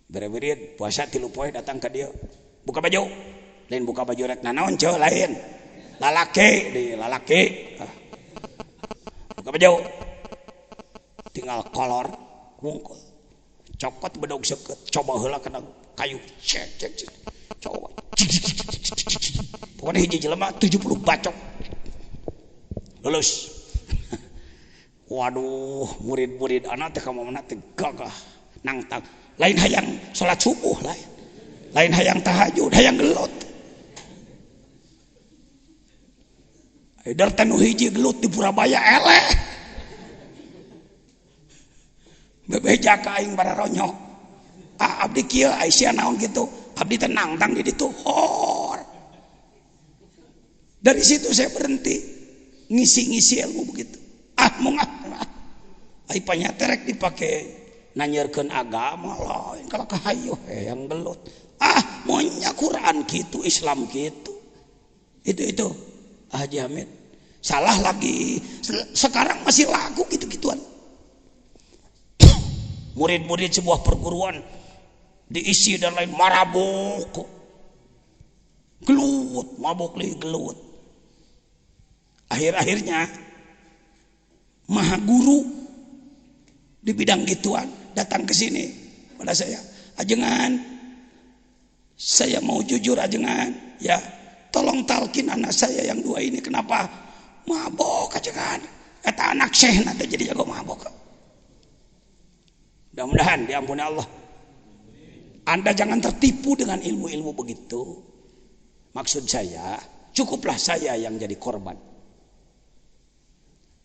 Speaker 1: Bere-bere puasa 3 poe datang ke dia. Buka baju. Lain buka baju rek nanaon ceu lain. Lalaki di lalaki. Buka baju. Tinggal kolor wungkul. Cokot bedog seukeut. Coba heula kana kayu. Cek. Coba. Pokoknya hiji jelema 70 bacok. Lulus. Waduh, murid-murid anak teh kamana teh gagah nangtang. Lain hayang salat subuh lain. Lain hayang tahajud, hayang gelut. Edar tanu hiji gelut di Purabaya eleh. Bebeja ka aing bararonyok. Abdi kieu Aisyah naon gitu. Abdi teh nangtang di ditu hor. Dari situ saya berhenti ngisi-ngisi ilmu begitu. Ai panyaterek dipake nanyerkeun agama lain kalau kahayu yang gelut. Monya Quran gitu, Islam gitu. Itu Haji Hamid. Salah lagi. Sekarang masih laku gitu-gituan. Murid-murid sebuah perguruan diisi dan lain marabok, gelut, mabok li gelut. Akhir-akhirnya maha guru di bidang gituan datang ke sini pada saya, ajengan, saya mau jujur ajengan, ya tolong talkin anak saya yang 2 ini kenapa mabok ajengan. Kata anak syekh nanti jadi jago mabok. Mudah-mudahan diampuni Allah. Anda jangan tertipu dengan ilmu-ilmu begitu. Maksud saya, cukuplah saya yang jadi korban.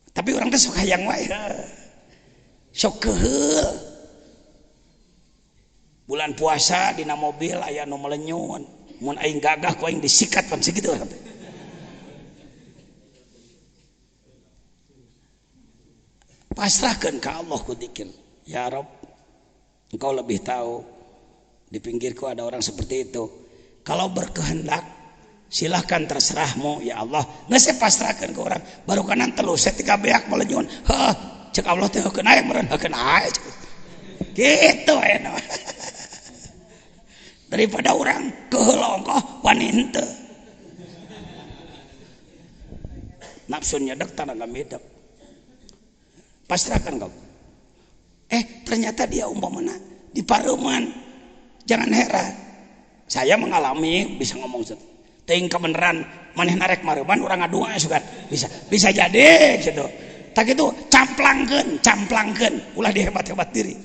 Speaker 1: Tapi orang teh sok hayang wae. Sok keheul. Bulan puasa dina mobil aya nu melenyun. Mun aing gagah ku aing disikat pan segitu. Pasrahkan ke Allah ku dzikir. Ya Rob, Engkau lebih tahu. Di pinggirku ada orang seperti itu. Kalau berkehendak, silahkan terserahmu ya Allah. Nggak saya pasrahkan ke orang. Baru kanan telu saya 3 beak melenyun. Cek Allah teh heukeun ae meureun heukeun ae. Gitu aya. Daripada orang keheulong kok wani henteu. Nafsunya dek tanaga medek. Pasrahkan kau. Ternyata dia umpamana di pareuman. Jangan heran. Saya mengalami bisa ngomong teuing kebenaran maneh narek mareuman urang ngadua sugan. Bisa jadi gitu. Tak itu camplangkeun ulah dihebat-hebat diri.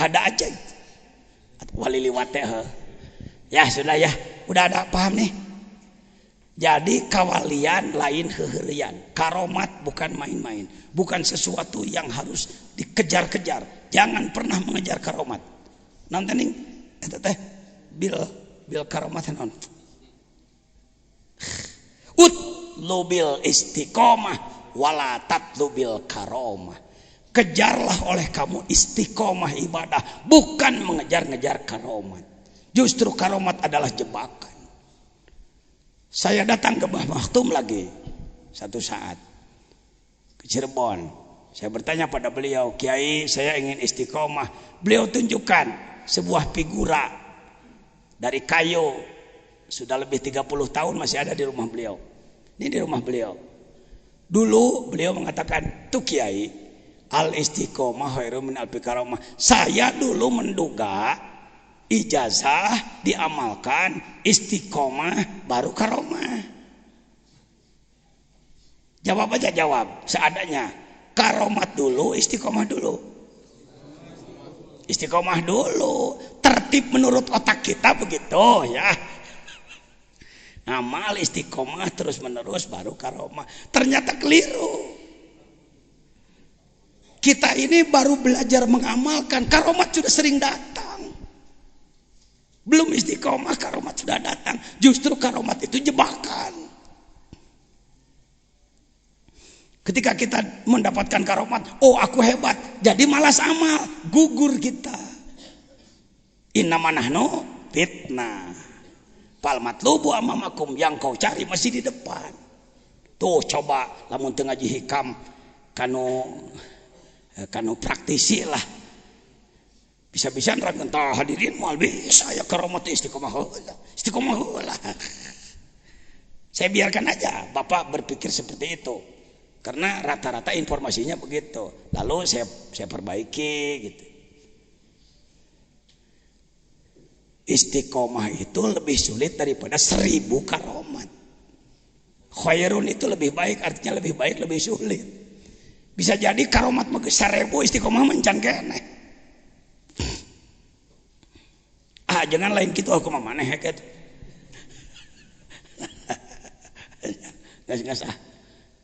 Speaker 1: Ada aja. Wali liwat teh. Ya sudah ya, udah ada paham nih. Jadi kawalian lain heuheulian. Karomat bukan main-main, bukan sesuatu yang harus dikejar-kejar. Jangan pernah mengejar karomat. Nanti nih, teh bil karomat non. Utlubil istiqomah wala tatlubil karomah. Kejarlah oleh kamu istiqomah ibadah, bukan mengejar-ngejar karomat. Justru karomat adalah jebakan. Saya datang ke Mbah Maktum lagi satu saat ke Cirebon. Saya bertanya pada beliau, Kiai, saya ingin istiqomah. Beliau tunjukkan sebuah figura dari kayu, sudah lebih 30 tahun masih ada di rumah beliau. Ini di rumah beliau. Dulu beliau mengatakan, tuh Kiai, al istiqomah khairum min alfi karamah. Saya dulu menduga ijazah diamalkan, istiqomah baru karomah. Jawab aja, jawab seadanya. Karomat dulu, istiqomah dulu. Istiqomah dulu. Tertib menurut otak kita begitu ya. Amal istiqomah terus menerus baru karomah. Ternyata keliru. Kita ini baru belajar mengamalkan, karomat sudah sering datang. Belum istiqomah karomat sudah datang. Justru karomat itu jebakan. Ketika kita mendapatkan karomat, oh aku hebat, jadi malas amal, gugur kita. Innama nahnu fitnah. Fal matlubu amamakum, yang kau cari masih di depan. Tuh coba lamun teu ngaji hikam kanu praktisi lah. Bisa-bisa nerangkeun tah hadirin moal bisa ya karomat istiqomah heula. Istiqomah heula. Saya biarkan aja Bapak berpikir seperti itu. Karena rata-rata informasinya begitu. Lalu saya perbaiki gitu. Istiqomah itu lebih sulit daripada 1000 karomat. Khairun itu lebih baik, artinya lebih baik, lebih sulit. Bisa jadi karomat mah 1000, istiqomah mencan keneh. Jangan lain gitu aku mah maneh gitu. Gas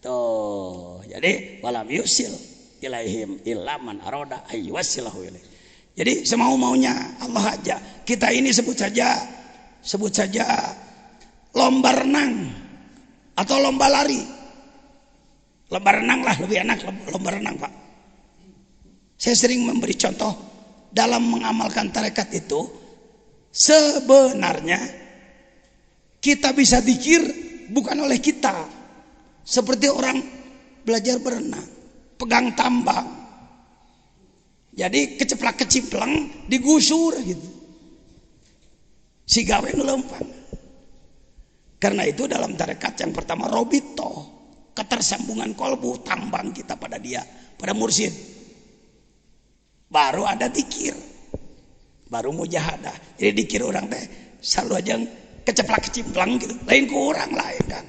Speaker 1: tuh. Jadi walam yusil ilaihim ilaman aroda ayyusilahu ilaih. Jadi semau-maunya Allah aja. Kita ini sebut saja lomba renang atau lomba lari. Lomba renang lah lebih enak, lomba renang Pak. Saya sering memberi contoh dalam mengamalkan tarekat itu. Sebenarnya kita bisa dzikir bukan oleh kita. Seperti orang belajar berenang, pegang tambang. Jadi keceplak kecipleng digusur gitu. Si gawe nu lempang. Karena itu dalam tarekat yang pertama robito, ketersambungan kolbu, tambang kita pada dia, pada mursyid. Baru ada dikir, baru mujahadah. Jadi dikir orang teh selalu aja keceplak kecimplang gitu, lain kurang lain kan.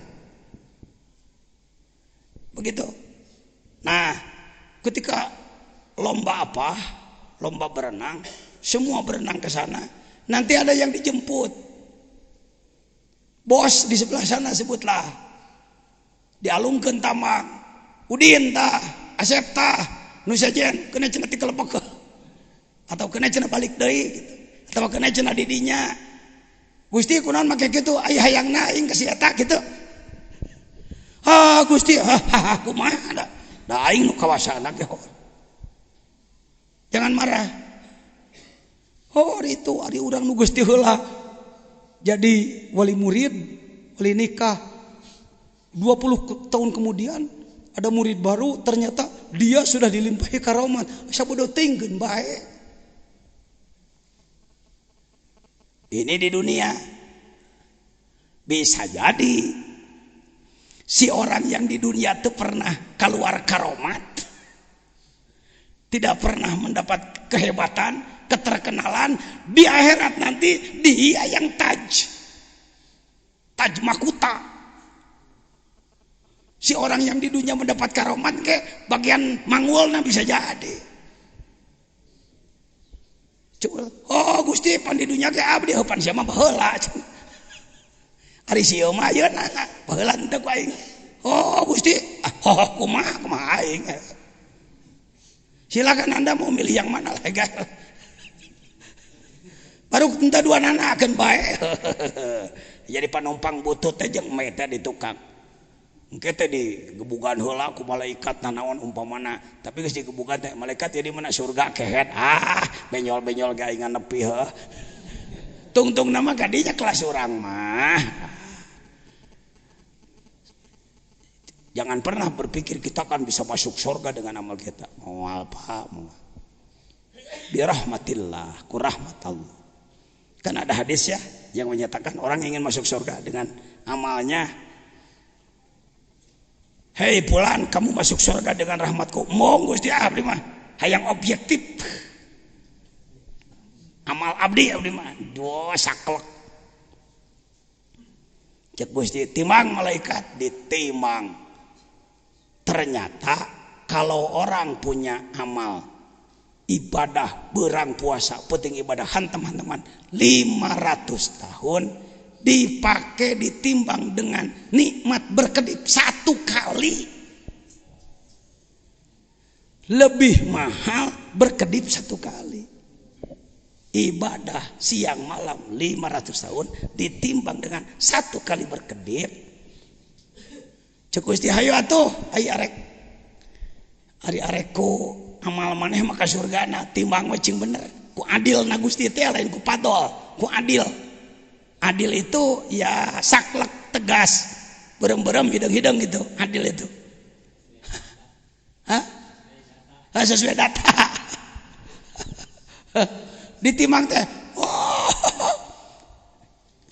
Speaker 1: Begitu. Nah, ketika lomba apa, lomba berenang, semua berenang ke sana. Nanti ada yang dijemput. Bos di sebelah sana sebutlah. Dialungkeun tamang. Udin tah, Asep tah, nu sajen kena cenah ti kelepek. Atau kena cenah balik deui gitu. Atau kena cenah di dinya. Gusti kunaon make kitu? Aya hayangna aing ka si eta kitu. Gusti, kumaha da? Da aing nu kawasana ge. Jangan marah. Itu ari urang nu Gusti heula jadi wali murid, wali nikah. 20 tahun kemudian ada murid baru, ternyata dia sudah dilimpahi karomat. Sabodo tinggeun bae. Ini di dunia. Bisa jadi si orang yang di dunia itu pernah keluar karomat, tidak pernah mendapat kehebatan, keterkenalan, di akhirat nanti dia yang taj mahkota. Si orang yang di dunia mendapat karomat ke bagian mangulna bisa jadi. Gusti pan di dunia ke abdi pan siapa baheula. Ari sieu mah ayeuna baheula teh ku aing. Gusti, kumaha aing. Silakan Anda mau milih yang mana lagi. Baru entah dua nana akan baik. Jadi penumpang butut aja meta di tukang. Kita di gebugan heula ku malaikat nanaon umpamana, tapi geus di gebugan teh malaikat jadi mana surga kehet. Benyol-benyol ge aing nepi heuh. Tungtung nama kadinya kelas urang mah. Jangan pernah berpikir kita akan bisa masuk surga dengan amal kita. Mau apa? Mau. Birahmatillah, ku rahmat Allah. Kan ada hadis ya yang menyatakan orang ingin masuk surga dengan amalnya. Hei Fulan, kamu masuk surga dengan rahmatku. Mong Gusti abdi mah hayang objektif. Amal abdi mah dua saklek. Cek Gusti timang malaikat ditimang. Ternyata kalau orang punya amal ibadah berang puasa penting ibadah teman-teman 500 tahun dipakai ditimbang dengan nikmat berkedip 1 kali lebih mahal berkedip 1 kali. Ibadah siang malam 500 tahun ditimbang dengan 1 kali berkedip. Cukup hayu atuh ayo arek ari arekku amal maneh maka surgana timbang cing bener ku adil na Gusti teh lain ku padol ku adil. Adil itu ya saklek tegas berem-berem hidung-hidung gitu adil itu. Sesuai data. Ditimbang teh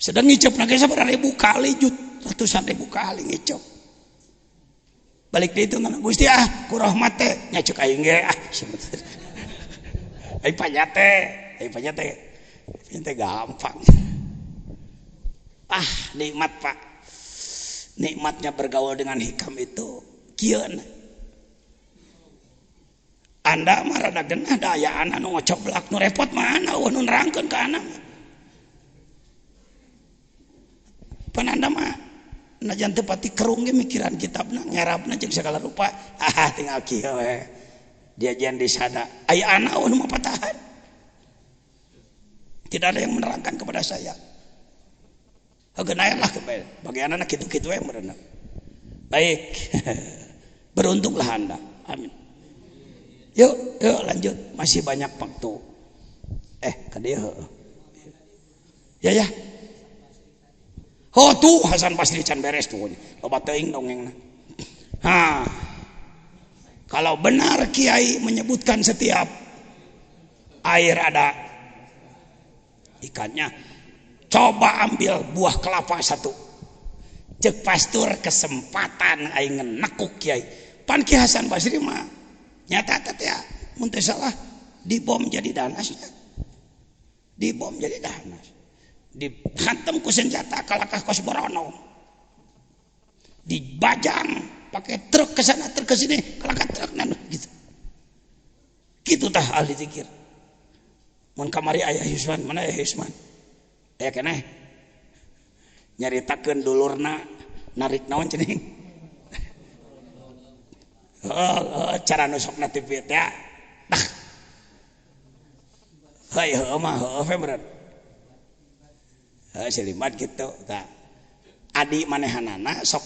Speaker 1: sedang ngicep nage sabaraha ribu kali ratusan ribu kali ngicep. Balik dia itu mana Gusti ku rahmat teh nyacuk aing ge ai panyate gampang. Nikmat Pak, nikmatnya bergaul dengan hikam itu kieu. Anda mah rada genah da aya anak nu ngocoblak nu repot mana nu nerangkeun ka anak. Pan Anda mah najan teu pati kerung ge mikiran kitabna ngarapna jeung segala rupa tinggal kieu we dia jan disada aya anak nu mapatahan tidak ada yang menerangkan kepada saya genayanlah bagianna kitu-kitu we meureuna baik. Beruntunglah Anda, amin. Yuk lanjut, masih banyak waktu ka dieu ya tuh Hasan Basri can beres tuh. Loba teuing dongengna. Kalau benar Kiai menyebutkan setiap
Speaker 3: air ada ikannya. Coba ambil buah kelapa satu. Cek pastur kesempatan aing nekuk kiai. Pan Ki Hasan Basri mah nyata ya mun teu salah dibom jadi danasnya. Dibom jadi danas. Dihantam ku senjata kalakah kos borono. Dibajang pakai truk ke sana truk ke sini kalakah truk gitu. Gitu tah ahli zikir. Mun kamari aya Yusman, mana aya Yusman? Aya keneh. Nyaritakeun dulurna narik naon cening. Cara nusokna ti pieu teh. Dah. Hai mah heuh berat. Selimat gitu tah. Adi manehanana sok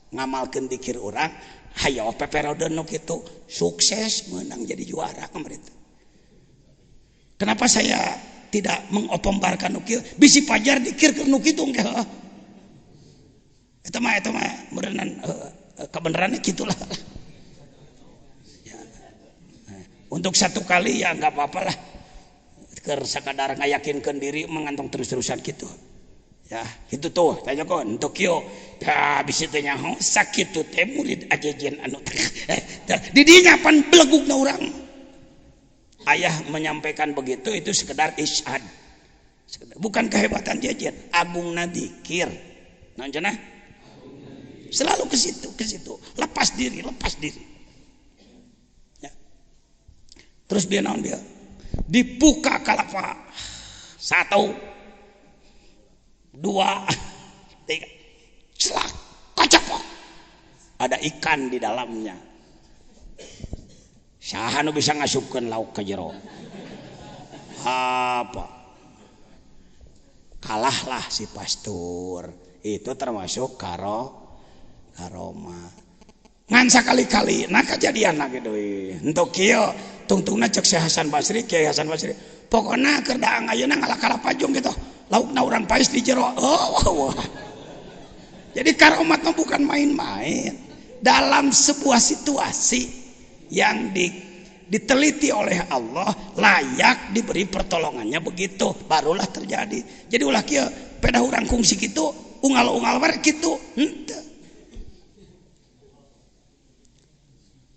Speaker 3: ngamalkeun zikir urang, hayo peperodon nu kitu sukses menang jadi juara kemarin. Kenapa saya tidak mengopombarkan nukil? Bisi pajar dikir ke nukil itu enggak. Itu mah beneran kebenarannya gitulah. Ya. Untuk satu kali ya nggak apa-apa lah. Ker sakadar ngayakinkan diri mengantong terus-terusan gitu. Ya, itu tuh tanya kok untuk yo. Ya bisa tanya sakit tuh teh murid ajejen anu. Didinya pan belegugna urang. Ayah menyampaikan begitu itu sekedar isyad, bukan kehebatan jajan. Agung nadikir, nanjana selalu ke situ, lepas diri. Ya. Terus dia naon dia, dibuka kalapa 1, 2, 3, celak, kacapok, ada ikan di dalamnya. Saha nu bisa ngasupkeun lauk ka jero? Apa? Kalahlah si pastur. Itu termasuk karoma. Ngan sakali-kali nah kejadianna kitu Entuk kieu tungtungna cek Syekh Hasan Basri, Kiai Hasan Basri. Pokona keur daang ayeuna ngalak-alak pajong gitu. Laukna urang pais di jero. Oh. Jadi karomat mah bukan main-main. Dalam sebuah situasi yang diteliti oleh Allah layak diberi pertolongannya begitu barulah terjadi. Jadi ulah kieu pedah urang kungsi kitu unggal-unggal bar kitu.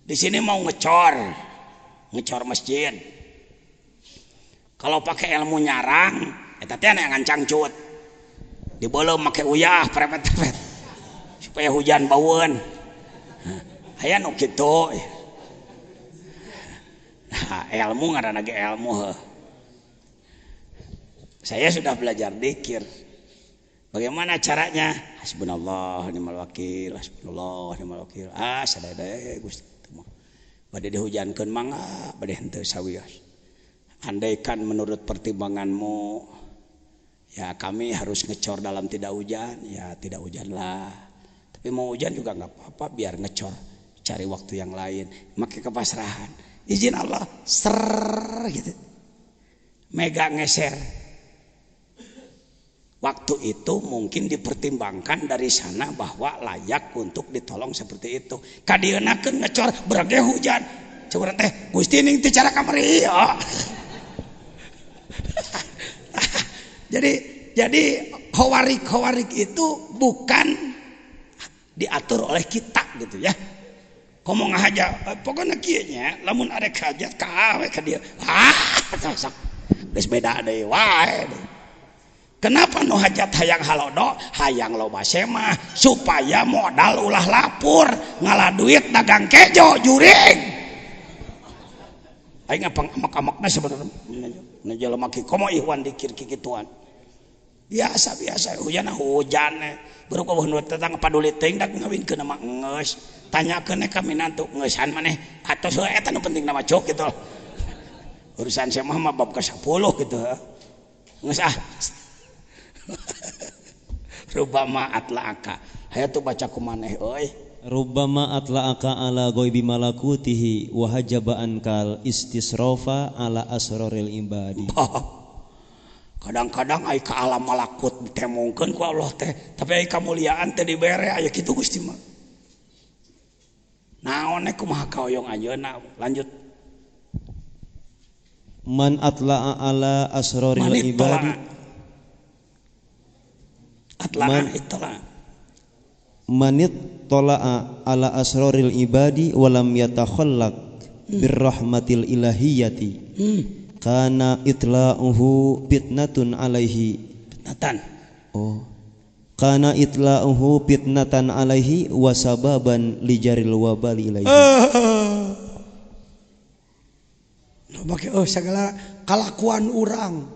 Speaker 3: Di sini mau ngecor masjid. Kalau pakai ilmu nyarang eta teh aya ngancangcut. Dibeuleum make uyah prepet-prepet supaya hujan baueun. Aya nu kitu. Nah, ilmu ngaranna ge ilmu. Saya sudah belajar dzikir. Bagaimana caranya? Hasbunallah wa ni'mal wakil, hasbunallah wa ni'mal wakil. Sadaya Gusti. Bade dihujankeun mangga, bade henteu sawios. Andaikan menurut pertimbanganmu ya kami harus ngecor dalam tidak hujan, ya tidak hujanlah. Tapi mau hujan juga enggak apa-apa, biar ngecor. Cari waktu yang lain, make kepasrahan. Izin Allah gitu mega ngeser waktu itu mungkin dipertimbangkan dari sana bahwa layak untuk ditolong seperti itu. Kadienakeun ngecor berage hujan coba teh Gusti ning teu cara kamari ya. jadi khawarik itu bukan diatur oleh kita gitu ya. Ngomong aja pokoknya kieu nya lamun arek hajat ka awe ka dieu sok geus beda deui wae. Kenapa nu hajat hayang halodo hayang loba semah supaya modal ulah lapur ngalah duit dagang kejo juring aing amak-amakna sebenarnya nu jelema ki komo ihwan dikir kikituan biasa hujan berupa nu tetangga paduli teuing dak ngawinkeun mah geus tanyakeun ka minantu ngeusan maneh atos eta nu penting nama cok gitu. Urusan saya mah bab ke-10 gitu. Geus Rubbama atla'aka. Hayu tuh baca ku maneh euy.
Speaker 2: Rubbama atla'aka ala ghaibi malakutihi wa hajaba ankal istisrafa ala asraril ibadi.
Speaker 3: Kadang-kadang ai ka alam malakut ditemongkeun ku Allah teh, tapi ai kamuliaan teh dibere aya kitu Gusti mah. Naon kumaha kaoyong ayeuna lanjut.
Speaker 2: Man atla'a ala asraril ibadi. Manit tola'a ala asraril ibadi walam yatakhallaq birrahmatil ilahiyati kana itla'uhu fitnatun alaihi. Kana itla'uhu fitnatan alaihi wa sababan lijaril wabali ilaihi.
Speaker 3: Segala kelakuan orang,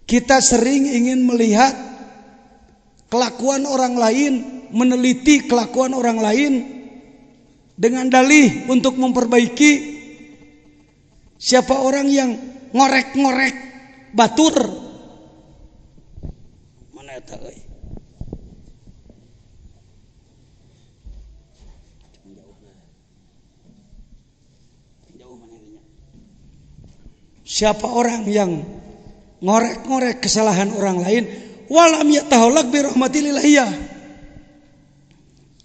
Speaker 3: kita sering ingin melihat kelakuan orang lain, meneliti kelakuan orang lain dengan dalih untuk memperbaiki. Siapa orang yang ngorek-ngorek batur, mana eta euy? Siapa orang yang ngorek-ngorek kesalahan orang lain, walam yatahallaq bi rahmatillah,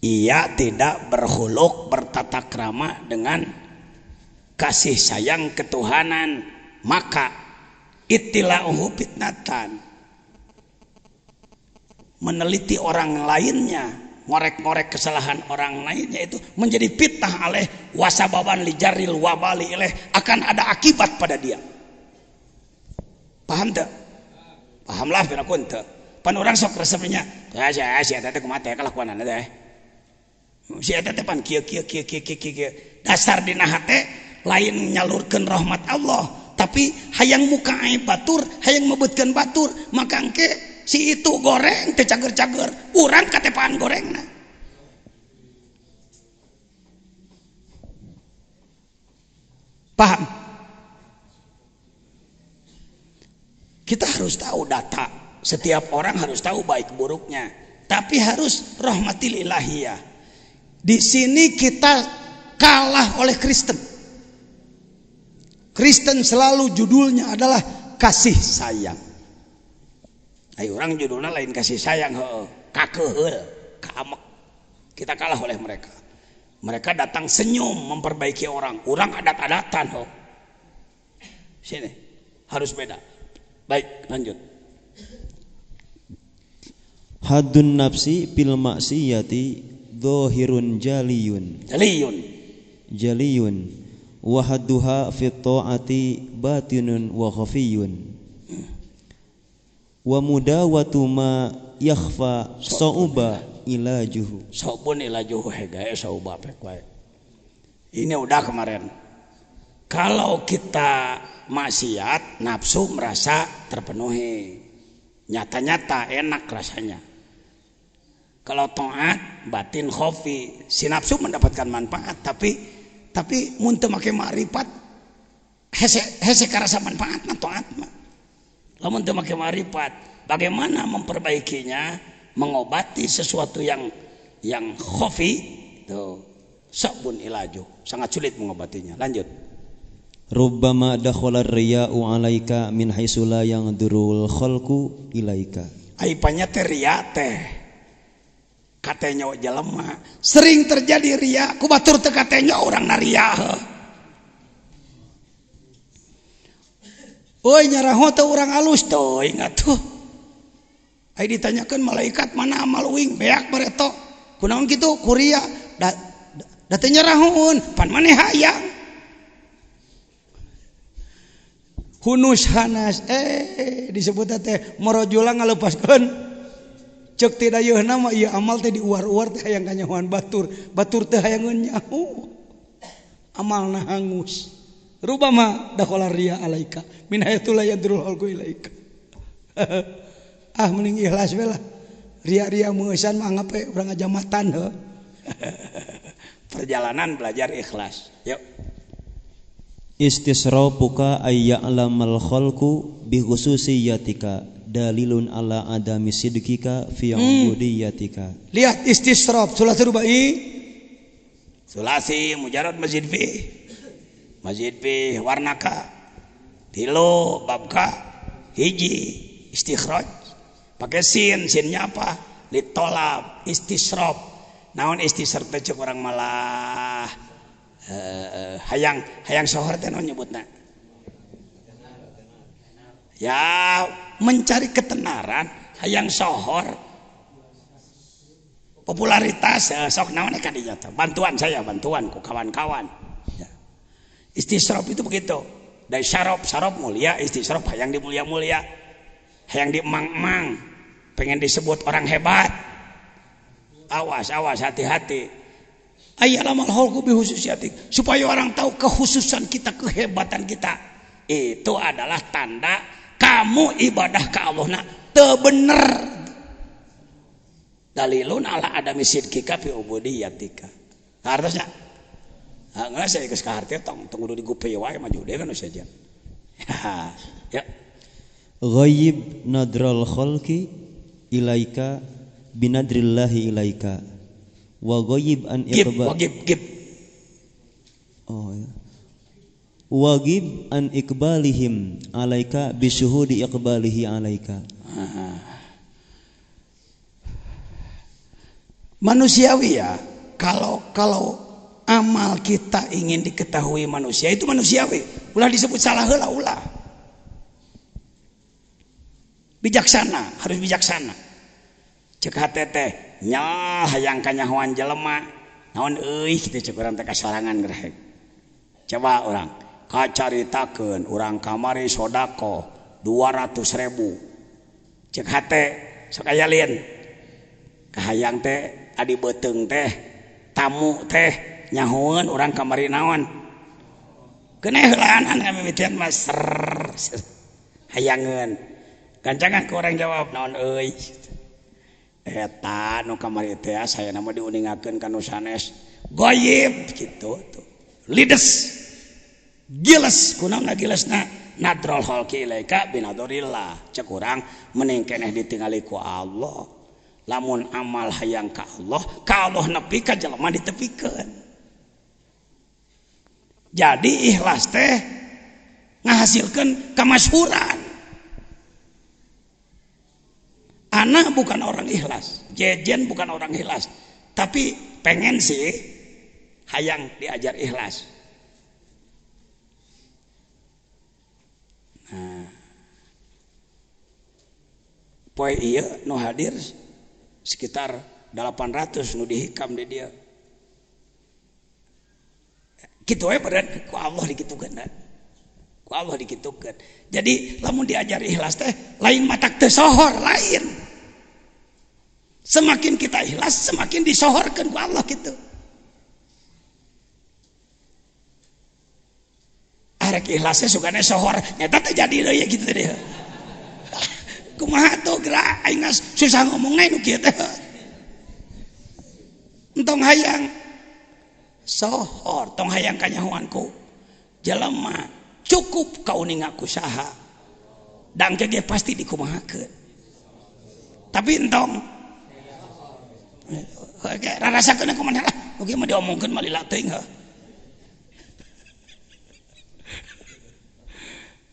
Speaker 3: ia tidak berhuluk bertata krama dengan kasih sayang ketuhanan, maka ittila'uhu fitnatan, meneliti orang lainnya, ngorek-ngorek kesalahan orang lainnya itu menjadi fitnah aleh wasababan lijaril wabali ileh, akan ada akibat pada dia. Paham tak? Pahamlah pirakun teu. Pan urang sok resepnya, si eta teh kumaha teh kelakuanana teh. Si eta teh pan kieu. Dasar dina hate lain nyalurkeun rahmat Allah, tapi hayang muka aib batur, hayang mebutkeun batur, maka engke si itu goreng teh cager-cager, urang katepaan gorengna. Paham? Kita harus tahu data. Setiap orang harus tahu baik buruknya. Tapi harus rahmatil ilahiyah. Di sini kita kalah oleh Kristen. Kristen selalu judulnya adalah kasih sayang. Ayo orang judulnya lain kasih sayang, kakeheul, kaamek. Kita kalah oleh mereka. Mereka datang senyum memperbaiki orang. Orang adat-adatan. Sini harus beda. Baik, lanjut.
Speaker 2: Haddun nafsi bil maksiyati dhahirun jaliyun wa hadduha fi ta'ati batinun wa khafiyun wa mudawatu ma yakhfa sauba ilajuhu.
Speaker 3: Saubun ilajuhu hegae sauba pek wae. Ini udah kemarin. Kalau kita maksiat, nafsu merasa terpenuhi, nyata-nyata enak rasanya. Kalau taat, batin khofi, si nafsu mendapatkan manfaat, tapi mun teu make ma'rifat hese karasa manfaat na taat mah. Lamun teu make ma'rifat, bagaimana memperbaikinya, mengobati sesuatu yang khofi, tuh sabun ilaju, sangat sulit mengobatinya. Lanjut.
Speaker 2: Rubbama dakhala riya'u 'alaika min haitsu la yandurul khalqu ilaika.
Speaker 3: Aipanya teh ria teh. Katanya jelema sering terjadi ria, ku batur teh katanya urang na ria. Oi nyaraho teh urang alus teh ingat tuh. Ai ditanyakeun malaikat mana amal uing beak bareto. Kunaon kitu ku ria. Da teh nyarahoun pan maneh hayang. Hunus hanas disebut teh marojula ngalepaskeun ceuk ti dayeuna mah ieu amal teh diuar-uar teh hayang kanyahoan batur teh hayang nyaho amalna hangus. Rubama dakhala riya alaika min haitsu la yadrul halqu ilaika. Mending ikhlas we lah. Ria-ria meusan mah anggap urang ajamatan heuh. Perjalanan belajar ikhlas. Yuk.
Speaker 2: Istisrafuka ayya'lamal khalqu bi khususiyatika dalilun ala adami sidqika fi ubudiyatika.
Speaker 3: Lihat istisraf sulasi rubai. Sulasi mujarrad mazid fi warnaka. Tilo babka hiji istikhraj. Pakai sinnya apa? Litolab istisraf. Naon istisraf teh cek urang malah hayang sohor teh naon nyebutna Ya mencari ketenaran hayang sohor popularitas sok naon kadinya bantuan ku kawan-kawan ya. Istisraf itu begitu dari syarab mulia, istisraf hayang dimulia-mulia, hayang diemang-emang, pengen disebut orang hebat. Awas hati-hati. Ayyalamal khalqu bi khususiyatik, supaya orang tahu kekhususan kita, kehebatan kita. Itu adalah tanda kamu ibadah ke Allah na teu bener. Dalilun ala adami sidqika fi ubudiyatika. Hartosnya nggak saya geus kaharti tong kudu digupeu wae mah jude kan saja. Ya.
Speaker 2: Ghaib nadral khalqi ilaika binadrillahi ilaika wa ghaib an iqba
Speaker 3: gib.
Speaker 2: Oh ya. Wagib an iqbalihim alaika bisyuhudi iqbalihi alaika.
Speaker 3: Manusiawi ya, kalau amal kita ingin diketahui manusia itu manusiawi. Ulah disebut salah heula ulah. Bijaksana, harus bijaksana. Cek hate teh nya hayang kanyahoan jelema. Naon euy kitu cek urang teh kasorangan gereh. Coba orang kacaritakeun urang kamari sodako 200.000. Cek hate sok aya lien. Kahayang teh adi beteung teh tamu teh nyahoeun urang kamari naon. Keneh heulaanan kamimitian mah hayangeun. Gancangan ku orang jawab naon euy. Eta nu kamari teh saya nama diuningakeun ka nu sanes ghaib kitu tuh. Lides. Giles kunaon gilesna nadrol khalqi ilaika binadorillah. Cek urang mending keneh ditingali ku Allah. Lamun amal hayang ka Allah nepi ka jelema ditepikeun. Jadi ikhlas teh ngahasilkeun kamasyhuran. Ana bukan orang ikhlas, Jejen bukan orang ikhlas, tapi pengen sih hayang diajar ikhlas. Nah, poe ieu nu hadir sekitar 800 nu dihikam di dia. Kitu we badan ku Allah dikitukeun. Ku Allah dikitukeun. Jadi lamun diajar ikhlas teh lain matak teu sohor lain. Semakin kita ikhlas semakin disohorkeun ku Allah kitu. Arek ikhlasnya sugana sohor nyata teh jadi deui kitu teh. Kumaha tuh gerak aing susah ngomongna nu kieu teh. Entong hayang sohor, tong hayang kanyahoanku jelema cukup kauningaku saha. Dangke ge pasti dikumahakeun. Tapi entong rarasakeun kumaha lah, oge mah diomongkeun malila teuing heuh.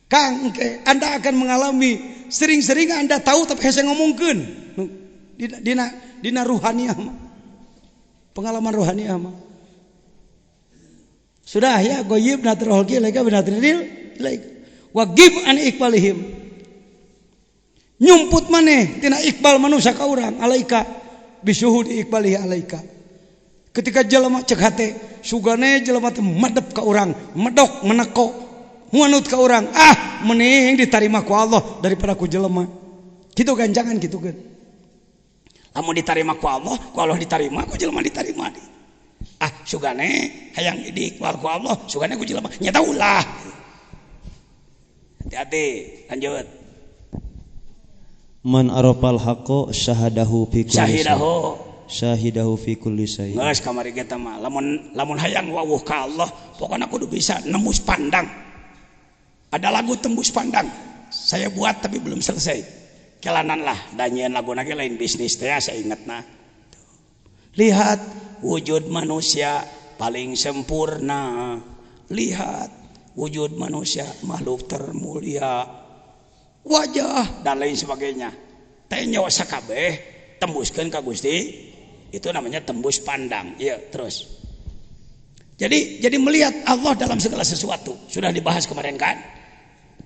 Speaker 3: Kang, Anda akan mengalami sering-sering Anda tahu tapi hese ngomongkeun. Dina ruhaniah mah. Pengalaman ruhaniah mah. Sudah ya ghaib nadrul khalqi ilaika binadril ilaika. Wa gib an iqbalihim. Nyumput maneh tina iqbal manusia ka urang alaika bisyuhudi iqbalihi alaika. Ketika jelema cek hate sugane jelema teh madep ka urang, medok meneko munut ka urang, mending ditarima ku Allah daripada ku jelema. Kitu ganjangan kitu kan. Lamun ditarima ku Allah ditarima, ku jelema ditarima. Sugane hayang diiqbal ku Allah, sugane ku jelema. Nya ulah. Hati-hati, lanjut.
Speaker 2: Man arafal haqqo syahadahu fi kulli syahidahu fi kulli syai.
Speaker 3: Geus kamari kita mah lamun hayang wawuh ka Allah, pokona kudu bisa nembus pandang. Ada lagu tembus pandang saya buat tapi belum selesai. Kelanan lah danyeun laguna ge lain bisnis teh saya ingetna. Lihat wujud manusia paling sempurna. Lihat wujud manusia makhluk termulia. Wajah dan lain sebagainya. Teh nyawa sakabeh tembuskeun ka Gusti. Itu namanya tembus pandang. Iya, terus. Jadi melihat Allah dalam segala sesuatu. Sudah dibahas kemarin kan?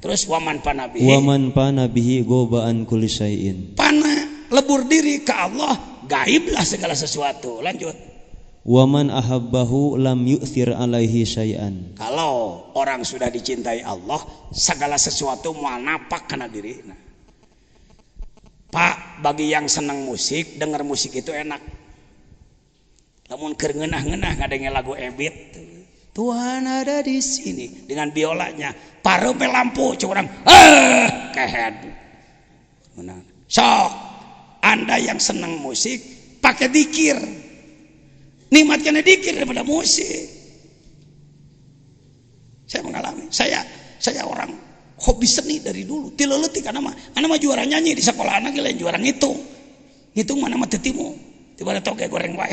Speaker 3: Terus waman panabihi.
Speaker 2: Waman panabihi gobaan kulli syai'in.
Speaker 3: Pana lebur diri ke Allah, gaiblah segala sesuatu. Lanjut.
Speaker 2: Waman ahabbahu lam yu'thir alaihi syai'an.
Speaker 3: Kalau orang sudah dicintai Allah, segala sesuatu mau napak kana diri. Nah. Pak, bagi yang senang musik, dengar musik itu enak. Lamun keur ngeunah-ngeunah ngadenge lagu Ebit. Tuhan ada di sini dengan biolanya, pareupe lampu cek urang kehead. So, Anda yang senang musik pakai dikir. Nikmatnya dikir daripada musik. Saya mengalami. Saya orang hobi seni dari dulu. Ti leuletik kana mah juara nyanyi di sekolah anak lain juara ngitung. Ngitung mana mah teu timu. Tiba-tiba toge goreng wae.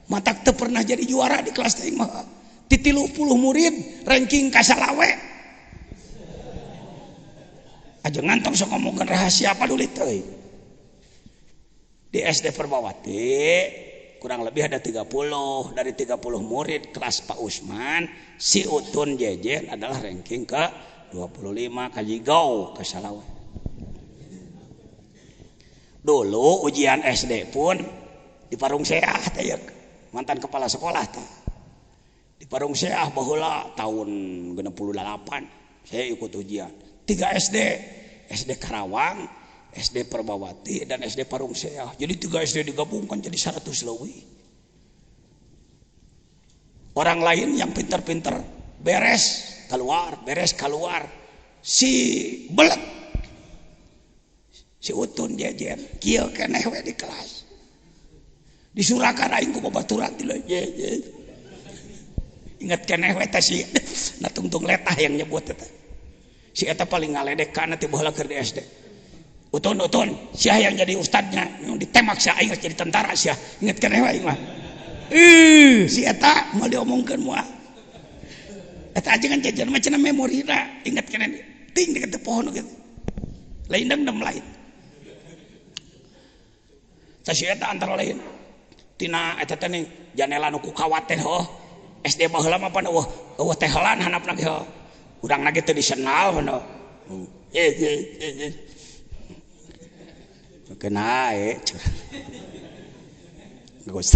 Speaker 3: Matak teu pernah jadi juara di kelas teh mah. Di 30 murid ranking kasalawe. Aja ngantong sok ngomongkeun rahasia apa dulu teh. Di SD Perbawati kurang lebih ada 30. Dari 30 murid kelas Pak Usman, si Utun Jejen adalah ranking ke 25 kajigau kasalawe. Dulu ujian SD pun di Parung Seah teh mantan kepala sekolah teh. Di Parung Seah baheula tahun 68 saya ikut ujian 3 SD Karawang, SD Perbawati dan SD Parung Seah. Jadi 3 SD digabungkan jadi 100 leuwih. Orang lain yang pintar-pintar beres keluar si belet si Utun Jejen kieu keneh we di kelas disurakan aing ku babaturan ti leuy ingat keneh we teh si natungtung letah yang nyebut eta si eta paling ngaledekan ti baheula keur di SD. Utun sia yang jadi ustadnya yang ditembak si aing jadi tentara sia ingat keneh we mah si eta mau diomongkeun moal eta ajengan jajan mah cenah memorina ingat keneh ting di teu pohon kitu lain dendam lain si eta antara lain tina eta teh janela nu ku kawat teh SD baheula mah pana eueuh teh helan handapna ge urangna ge teu disenal pana kena Gus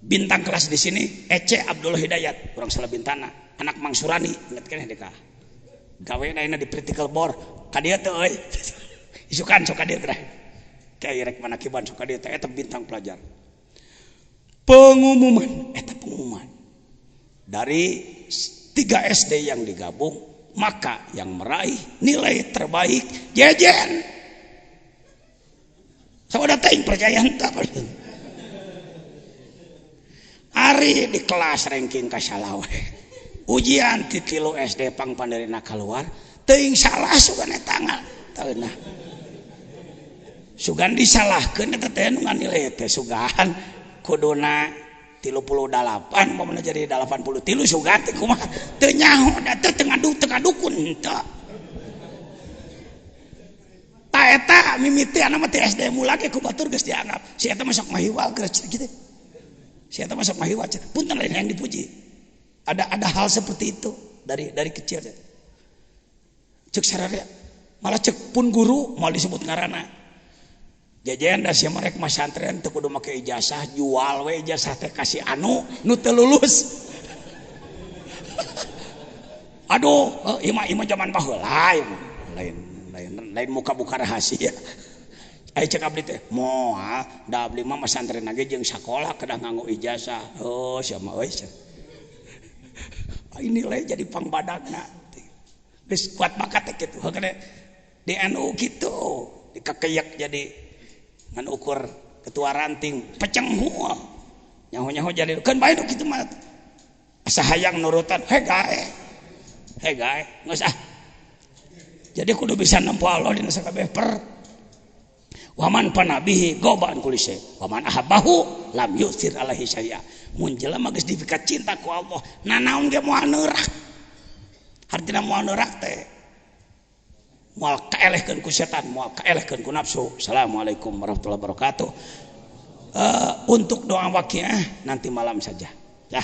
Speaker 3: bintang kelas di sini Ece Abdullah Hidayat urang salah bintana anak Mang Surani inget keneh deka gawe ayeuna di practical board ka dieu teh euy isukan sok ka dieu teh kayak rek manakiban sok ka dieu teh eta bintang pelajar. Pengumuman dari 3 SD yang digabung, maka yang meraih nilai terbaik Jejen. Saudara teuing percaya henteu Ari di kelas ranking kasalawe. Ujian ti 3 SD pang panderina keluar, teuing salah sugan eta taeunah. Sugan disalahkeun eta teh nu nganilai teh sugan kuduna 38 mau jadi 83 sugan teh kumaha teu nyaho da teu tengadukun henteu. Ta eta mimiti anak mah teh SD mula ge ku batur geus dianggap si eta mah sok mahiwal keur kitu. Si eta mah sok mahiwal punten lain yang dipuji. Ada hal seperti itu dari kecil. Cek sararea malah cek pun guru mau disebut ngaranna. Jajan da sia marek masantren teu kudu make ijazah, jual we ijazah teh kasih anu nu teu lulus. Aduh, ieu mah zaman baheula lain muka-buka rahasia. Ai cek abdi teh, moal da abdi mah masantren ge jeung sakola kedah nganggo ijazah. Oh, sia mah euy. Ini lain jadi pangbadagna. Geus kuat bakat teh kitu. Hakana di NU kitu, dikakeyak jadi ngan ukur ketua ranting peceng hual nyaho-nyaho jadi kan bae nu kitu mah asa hayang nurutan he gae geus jadi kudu bisa nempo Allah dina sakabeh per waman panabihi gobaan kulise waman ahabbahu lam yusir alaihi syai'a mun jelema geus dipikat cinta ku Allah nanaon ge moal neurak hartina moal neurak teh moal kaelehkeun ku setan, moal kaelehkeun ku nafsu. Assalamualaikum warahmatullahi wabarakatuh. Untuk doa waqiah nanti malam saja. Ya.